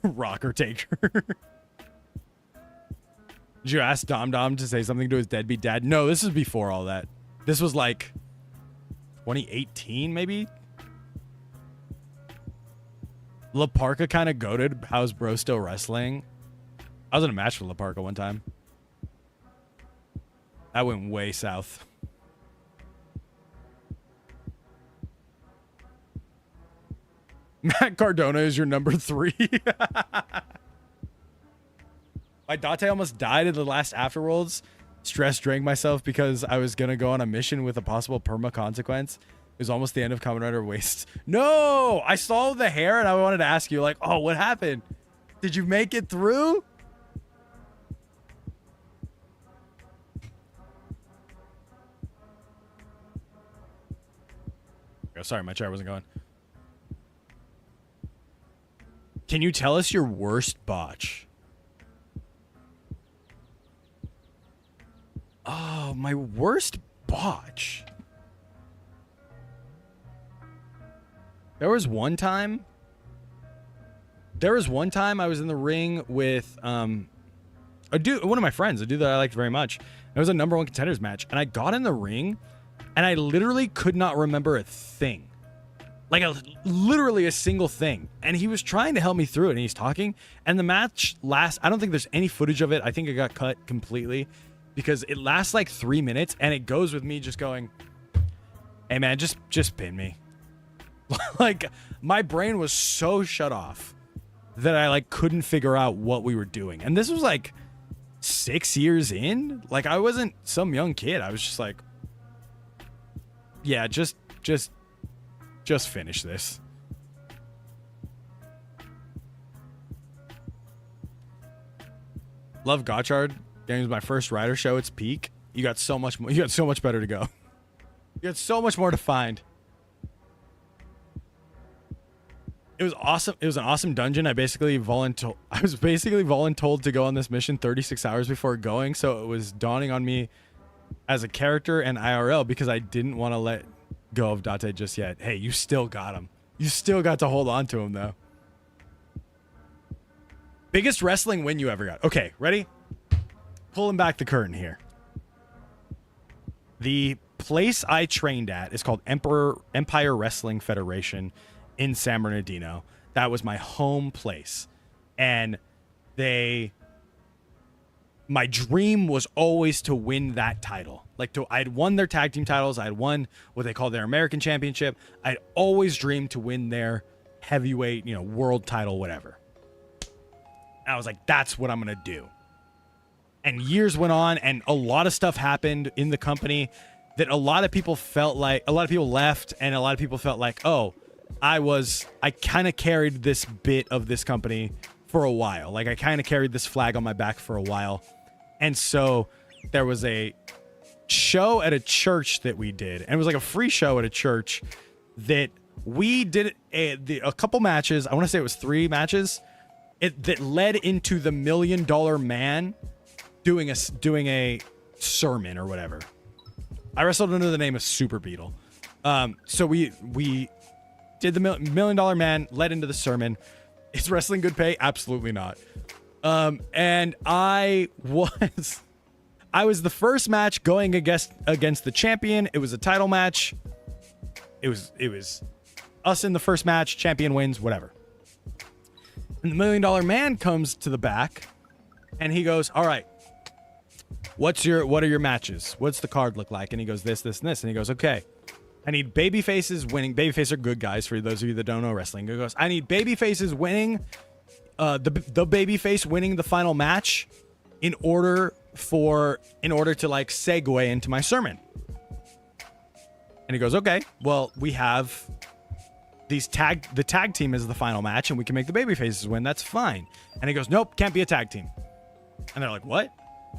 A: Rocker Taker. Did you ask Dom Dom to say something to his deadbeat dad? No, this is before all that. This was like 2018, maybe? La Parka kind of goated. How's bro still wrestling? I was in a match with La Parka one time. That went way south. Matt Cardona is your number 3. My Date almost died in the last Afterworlds. Stress drank myself because I was going to go on a mission with a possible perma consequence. It was almost the end of Kamen Rider Waste. No! I saw the hair and I wanted to ask you, like, oh, what happened? Did you make it through? Oh, sorry, my chair wasn't going. Can you tell us your worst botch? Oh, my worst botch. There was one time I was in the ring with one of my friends, a dude that I liked very much. It was a number 1 contenders match, and I got in the ring and I literally could not remember a thing. Like literally a single thing. And he was trying to help me through it, and he's talking, and the match lasts, I don't think there's any footage of it. I think it got cut completely because it lasts like 3 minutes, and it goes with me just going, hey man, just pin me. Like my brain was so shut off that I like couldn't figure out what we were doing. And this was like 6 years in. Like I wasn't some young kid. I was just like, yeah, just finish this. Love Gotchard. It was my first rider show. It's peak. You got so much more. You got so much better to go. You got so much more to find. It was awesome. It was an awesome dungeon. I was basically voluntold to go on this mission 36 hours before going, so it was dawning on me as a character and IRL because I didn't want to let go of Date just yet. Hey, you still got him. You still got to hold on to him though. Biggest wrestling win you ever got. Okay, ready? Pulling back the curtain here. The place I trained at is called Empire Wrestling Federation in San Bernardino. That was my home place. And my dream was always to win that title. I'd won their tag team titles. I'd won what they call their American Championship. I'd always dreamed to win their heavyweight, world title, whatever. And I was like, that's what I'm going to do. And years went on, and a lot of stuff happened in the company that a lot of people left, and a lot of people felt like, oh, I kind of carried this bit of this company for a while. Like I kind of carried this flag on my back for a while. And so there was a show at a church that we did, and it was like a free show at a church that we did a couple matches. I want to say it was 3 matches that led into the $1 Million Man doing a sermon or whatever. I wrestled under the name of Super Beetle. So we did the $1 Million Man, led into the sermon. Is wrestling good pay? Absolutely not. And I was the first match going against the champion. It was a title match. It was us in the first match. Champion wins, whatever. And the $1 Million Man comes to the back, and he goes, "All right, what are your matches? What's the card look like?" And he goes, "This, this, and this." And he goes, "Okay, I need baby faces winning." Babyface are good guys for those of you that don't know wrestling. He goes, "I need baby faces winning, the baby face winning the final match in order to like segue into my sermon." And he goes, "Okay, well, we have the tag team is the final match, and we can make the baby faces win. That's fine." And he goes, "Nope, can't be a tag team." And they're like, "What?"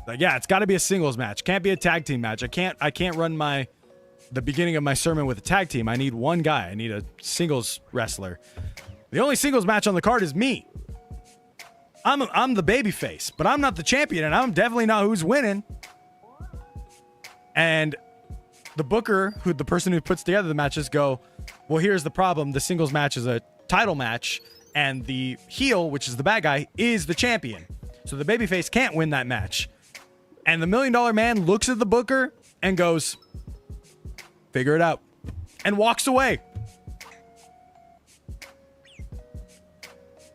A: Like, "Yeah, it's got to be a singles match. Can't be a tag team match. I can't run the beginning of my sermon with a tag team. I need one guy. I need a singles wrestler. The only singles match on the card is me. I'm the baby face, but I'm not the champion, and I'm definitely not who's winning." And the booker, the person who puts together the matches, go, well, here's the problem. The singles match is a title match, and the heel, which is the bad guy, is the champion. So the babyface can't win that match. And the $1 Million Man looks at the booker and goes, figure it out, and walks away.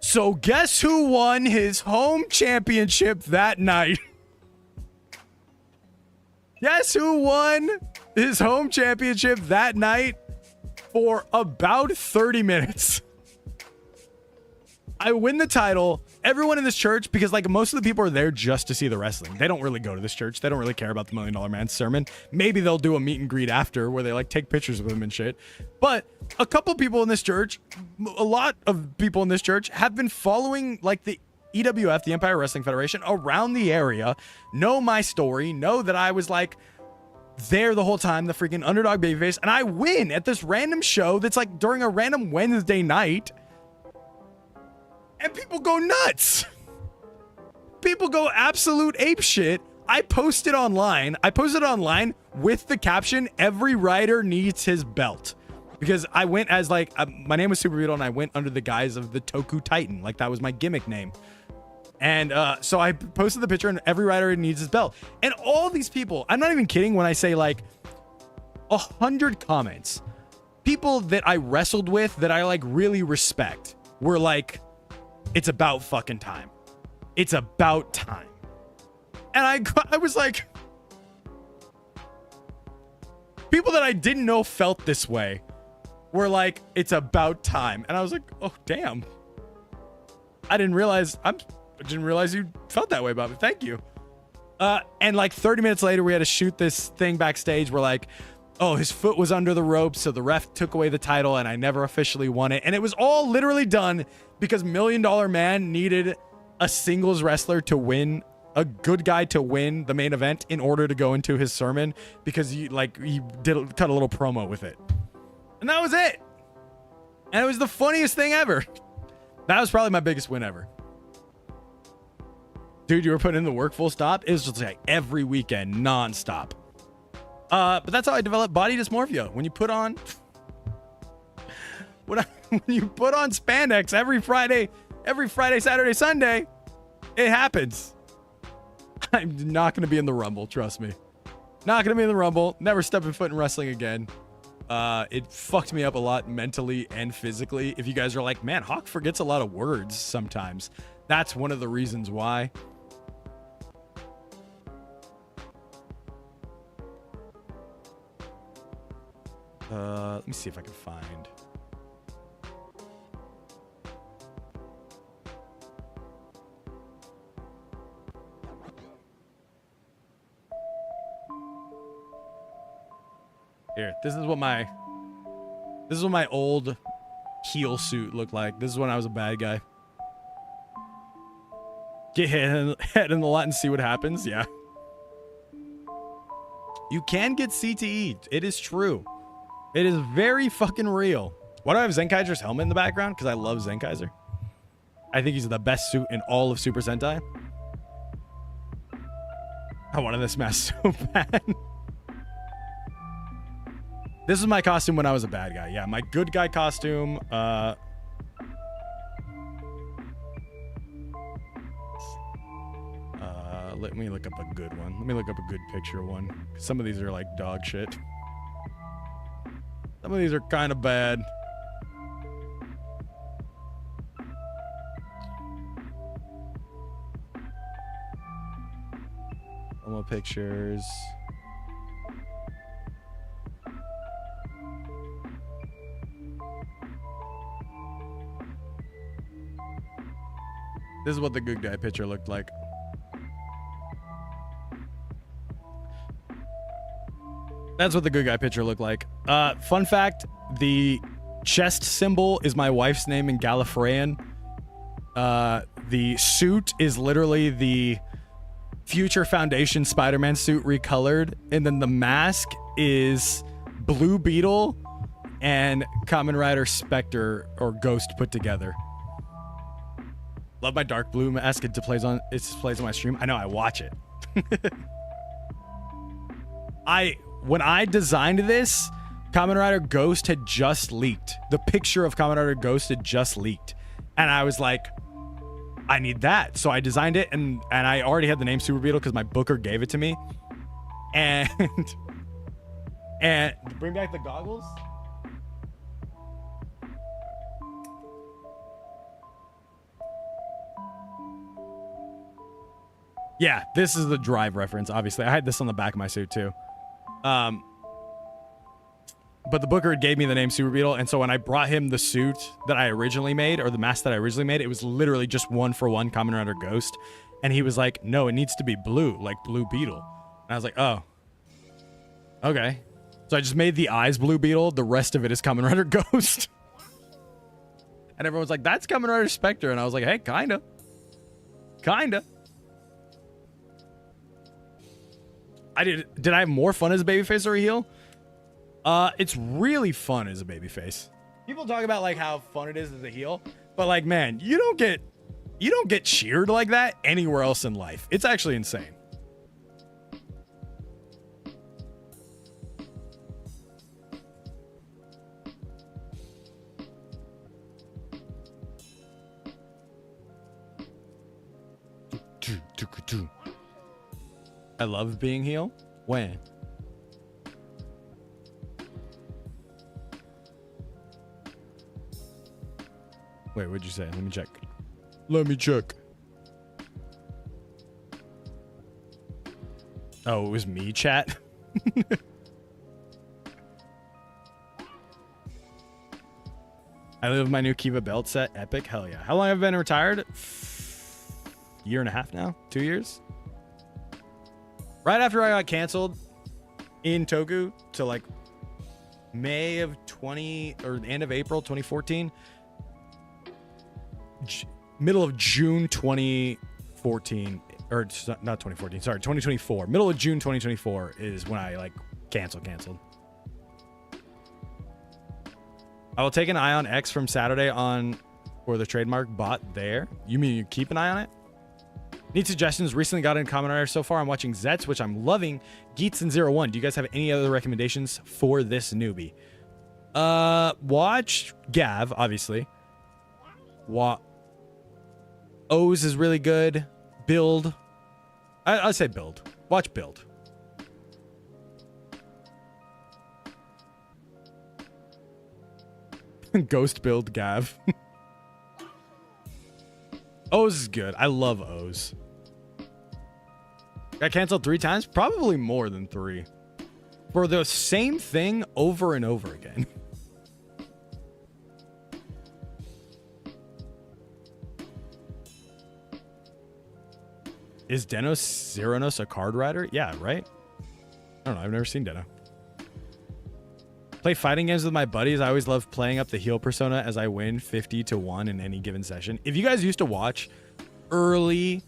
A: So guess who won his home championship that night? Guess who won his home championship that night for about 30 minutes? I win the title. Everyone in this church, because like most of the people are there just to see the wrestling. They don't really go to this church. They don't really care about the $1 Million Man's sermon. Maybe they'll do a meet and greet after where they like take pictures of him and shit. But a couple people in this church, a lot of people in this church have been following like the EWF, the Empire Wrestling Federation, around the area, know my story, know that I was like there the whole time, the freaking underdog babyface, and I win at this random show that's like during a random Wednesday night. And people go nuts. People go absolute ape shit. I posted online with the caption, every rider needs his belt. Because I went as like, my name was Super Beetle and I went under the guise of the Toku Titan. Like that was my gimmick name. And so I posted the picture and every rider needs his belt. And all these people, I'm not even kidding when I say like 100 comments. People that I wrestled with that I like really respect were like, it's about fucking time. It's about time. And I was like, people that I didn't know felt this way were like, it's about time. And I was like, oh, damn. I didn't realize you felt that way about me. Thank you. And like 30 minutes later, we had to shoot this thing backstage. We're like, oh, his foot was under the rope, so the ref took away the title and I never officially won it. And it was all literally done because $1 Million Man needed a singles wrestler to win, a good guy to win the main event in order to go into his sermon, because he cut a little promo with it. And that was it. And it was the funniest thing ever. That was probably my biggest win ever. Dude, you were putting in the work full stop. It was just like every weekend, nonstop. But that's how I developed body dysmorphia. When you put on when you put on spandex every Friday, Saturday, Sunday, it happens. I'm not going to be in the Rumble, trust me. Not going to be in the Rumble. Never stepping foot in wrestling again. It fucked me up a lot mentally and physically. If you guys are like, man, Hawk forgets a lot of words sometimes. That's one of the reasons why. Let me see if I can find. Here, this is what my old heel suit looked like. This is when I was a bad guy. Get head in the lot and see what happens. Yeah. You can get CTE. It is true. It is very fucking real. Why do I have Zenkaiser's helmet in the background? Because I love Zenkaiser. I think he's the best suit in all of Super Sentai. I wanted this mask so bad. This is my costume when I was a bad guy. Yeah, my good guy costume. Let me look up a good one. Let me look up a good picture one. Some of these are like dog shit. Some of these are kind of bad. More pictures. This is what the good guy picture looked like. That's what the good guy picture looked like. Fun fact, the chest symbol is my wife's name in Gallifreyan. The suit is literally the Future Foundation Spider-Man suit recolored. And then the mask is Blue Beetle and Kamen Rider Spectre or Ghost put together. Love my dark blue mask. It plays on my stream. I know, I watch it. when I designed this, Kamen Rider Ghost had just leaked. The picture of Kamen Rider Ghost had just leaked. And I was like, I need that. So I designed it, and I already had the name Super Beetle because my booker gave it to me. And bring back the goggles. Yeah, this is the Drive reference, obviously. I had this on the back of my suit, too. But the booker gave me the name Super Beetle, and so when I brought him the suit that I originally made, or the mask that I originally made, it was literally just 1-for-1 Kamen Rider Ghost. And he was like, no, it needs to be blue, like Blue Beetle. And I was like, oh. Okay. So I just made the eyes Blue Beetle. The rest of it is Kamen Rider Ghost. And everyone's like, that's Kamen Rider Spectre. And I was like, hey, kinda. Kinda. Did I have more fun as a babyface or a heel? It's really fun as a babyface. People talk about like how fun it is as a heel, but like, man, you don't get cheered like that anywhere else in life. It's actually insane. I love being heel. When? Wait, what'd you say? Let me check. Let me check. Oh, it was me, chat? I live my new Kiva belt set. Epic. Hell yeah. How long have I been retired? Year and a half now? 2 years? Right after I got canceled in Toku to like May of 20 or the end of April 2014. Middle of June 2014, or not 2014, sorry, 2024. Middle of June 2024 is when I like canceled. I will take an eye on X from Saturday on for the trademark bot there. You mean you keep an eye on it? Need suggestions. Recently got in Kamen Rider. So far I'm watching Zets, which I'm loving. Geets and 01. Do you guys have any other recommendations for this newbie? Watch Gav, obviously. O's is really good. Build. I'll say Build. Watch Build. Ghost Build Gav. O's is good. I love O's. Got canceled 3 times? Probably more than 3. For the same thing over and over again. Is Denos Zeronos a card rider? Yeah, right? I don't know. I've never seen Deno. Play fighting games with my buddies. I always love playing up the heel persona as I win 50-1 in any given session. If you guys used to watch early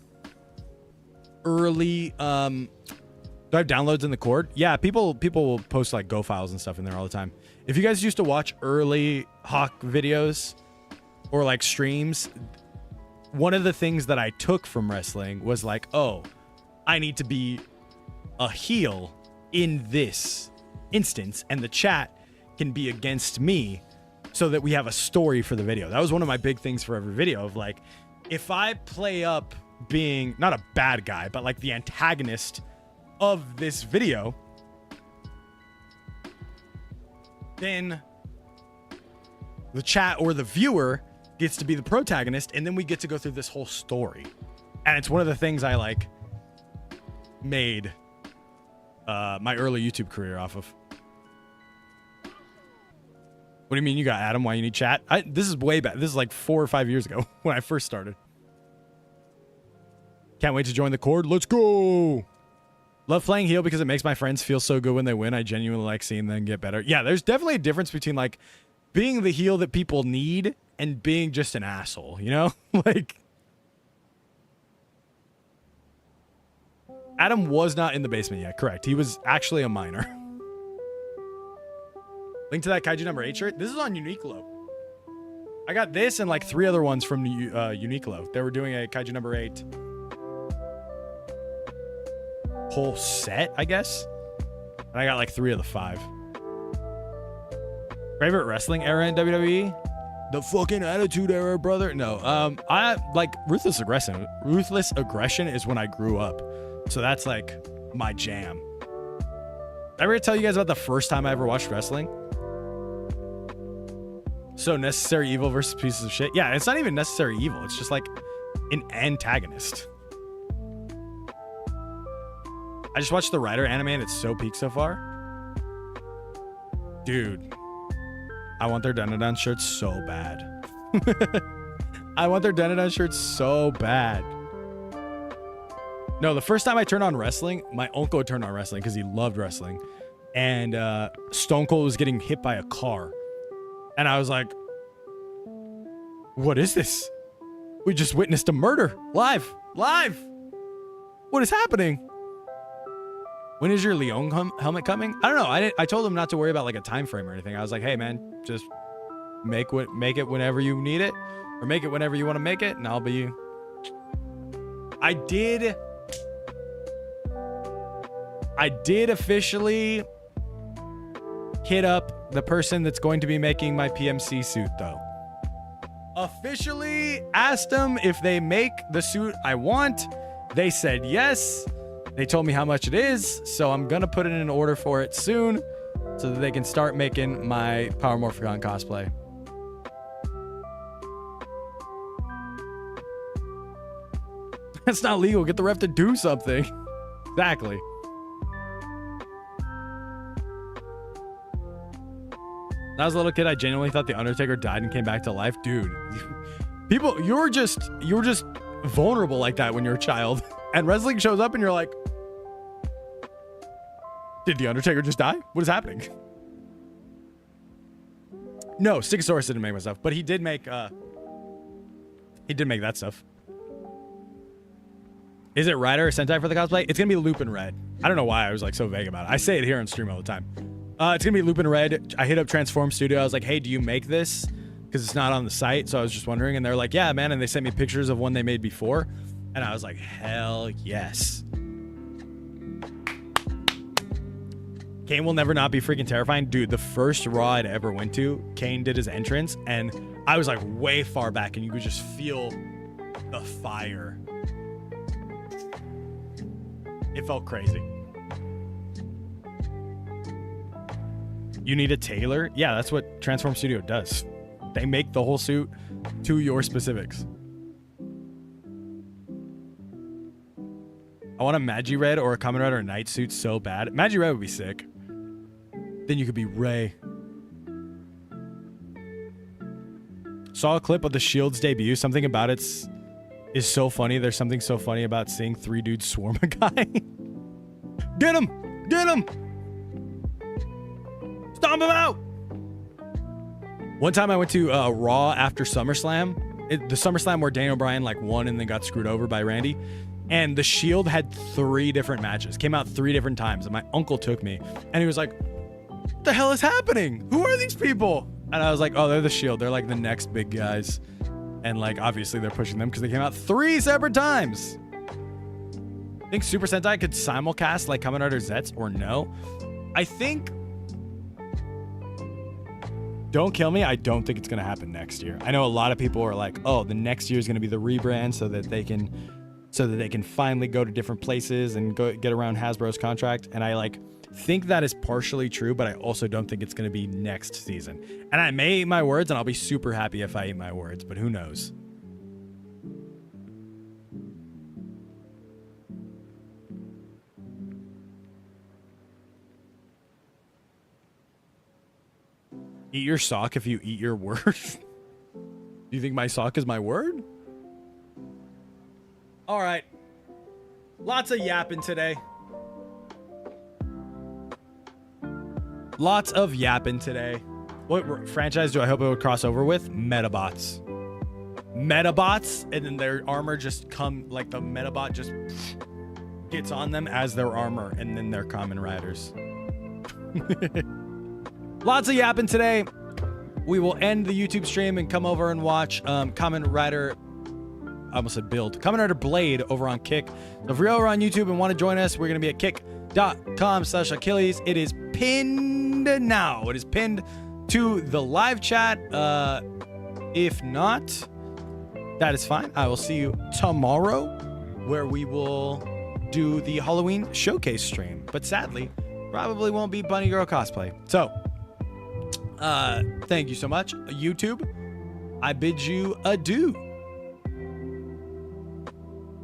A: do I have downloads in the cord? Yeah, people will post like Go files and stuff in there all the time. If you guys used to watch early Hawk videos or like streams, one of the things that I took from wrestling was like, oh, I need to be a heel in this instance, and the chat can be against me so that we have a story for the video. That was one of my big things for every video of like, if I play up being not a bad guy, but like the antagonist of this video, then the chat or the viewer gets to be the protagonist, and then we get to go through this whole story. And it's one of the things I like made my early YouTube career off of. What do you mean you got Adam? Why you need chat? This is way back. This is like 4 or 5 years ago when I first started. Can't wait to join the Cord. Let's go. Love playing heel because it makes my friends feel so good when they win. I genuinely like seeing them get better. Yeah, there's definitely a difference between like being the heel that people need and being just an asshole, you know? Like, Adam was not in the basement yet. Correct. He was actually a minor. Link to that Kaiju number 8 shirt. This is on Uniqlo. I got this and like 3 other ones from Uniqlo. They were doing a Kaiju number 8 whole set, I guess. And I got like 3 of the 5. Favorite wrestling era in WWE? The fucking Attitude Era, brother. No, I like Ruthless Aggression. Ruthless Aggression is when I grew up. So that's like my jam. Did I ever tell you guys about the first time I ever watched wrestling? So Necessary Evil versus Pieces of Shit. Yeah, it's not even Necessary Evil. It's just like an antagonist. I just watched the Rider anime and it's so peak so far. Dude, I want their Denadon shirts so bad. I want their Denadon shirts so bad. No, the first time I turned on wrestling, my uncle turned on wrestling because he loved wrestling. And Stone Cold was getting hit by a car. And I was like, what is this? We just witnessed a murder. Live. What is happening? When is your Leon helmet coming? I don't know. I told him not to worry about like a time frame or anything. I was like, hey man, just make it whenever you need it, or make it whenever you want to make it, and I'll be. I did officially hit up the person that's going to be making my PMC suit though. Officially asked them if they make the suit I want. They said yes. They told me how much it is, so I'm gonna put in an order for it soon so that they can start making my Power Morphicon cosplay. That's not legal. Get the ref to do something. Exactly. When I was a little kid, I genuinely thought The Undertaker died and came back to life. Dude, people, you were just vulnerable like that when you're a child. And wrestling shows up and you're like, did The Undertaker just die? What is happening? No, Stegosaurus didn't make my stuff, but he did make that stuff. Is it Rider or Sentai for the cosplay? It's gonna be Lupin Red. I don't know why I was like so vague about it. I say it here on stream all the time. It's gonna be Lupin Red. I hit up Transform Studio. I was like, hey, do you make this? Because it's not on the site, so I was just wondering. And they're like, yeah, man. And they sent me pictures of one they made before. And I was like, hell yes. Kane will never not be freaking terrifying. Dude, the first Raw I'd ever went to, Kane did his entrance, and I was like way far back, and you could just feel the fire. It felt crazy. You need a tailor? Yeah, that's what Transform Studio does. They make the whole suit to your specifics. I want a Magi Red or a Kamen Rider Night suit so bad. Magi Red would be sick. Then you could be Rey. Saw a clip of the Shield's debut. Something about it is so funny. There's something so funny about seeing 3 dudes swarm a guy. Get him! Get him! Stomp him out! One time I went to Raw after SummerSlam. The SummerSlam where Daniel Bryan like won and then got screwed over by Randy. And the Shield had 3 different matches. Came out 3 different times. And my uncle took me. And he was like, what the hell is happening? Who are these people? And I was like, oh, they're the Shield. They're like the next big guys. And like, obviously they're pushing them because they came out 3 separate times. Think Super Sentai could simulcast like Kamen Rider Zets or no? I think... Don't kill me. I don't think it's going to happen next year. I know a lot of people are like, oh, the next year is going to be the rebrand so that they can finally go to different places and go get around Hasbro's contract. And I like think that is partially true, but I also don't think it's going to be next season. And I may eat my words, and I'll be super happy if I eat my words, but who knows? Eat your sock if you eat your word. Do you think my sock is my word? All right. Lots of yapping today. Lots of yapping today. What franchise do I hope it would cross over with? Metabots. Metabots, and then their armor just like the Metabot just gets on them as their armor, and then they're Kamen Riders. Lots of yapping today. We will end the YouTube stream and come over and watch Kamen Rider. I almost said build. Kamen Rider Blade over on Kick. So if you're over on YouTube and want to join us, we're going to be at Kick youtube.com/Achilles. It is pinned now. It is pinned to the live chat. If not, that is fine. I will see you tomorrow where we will do the Halloween showcase stream. But sadly, probably won't be Bunny Girl cosplay. So, thank you so much. YouTube, I bid you adieu.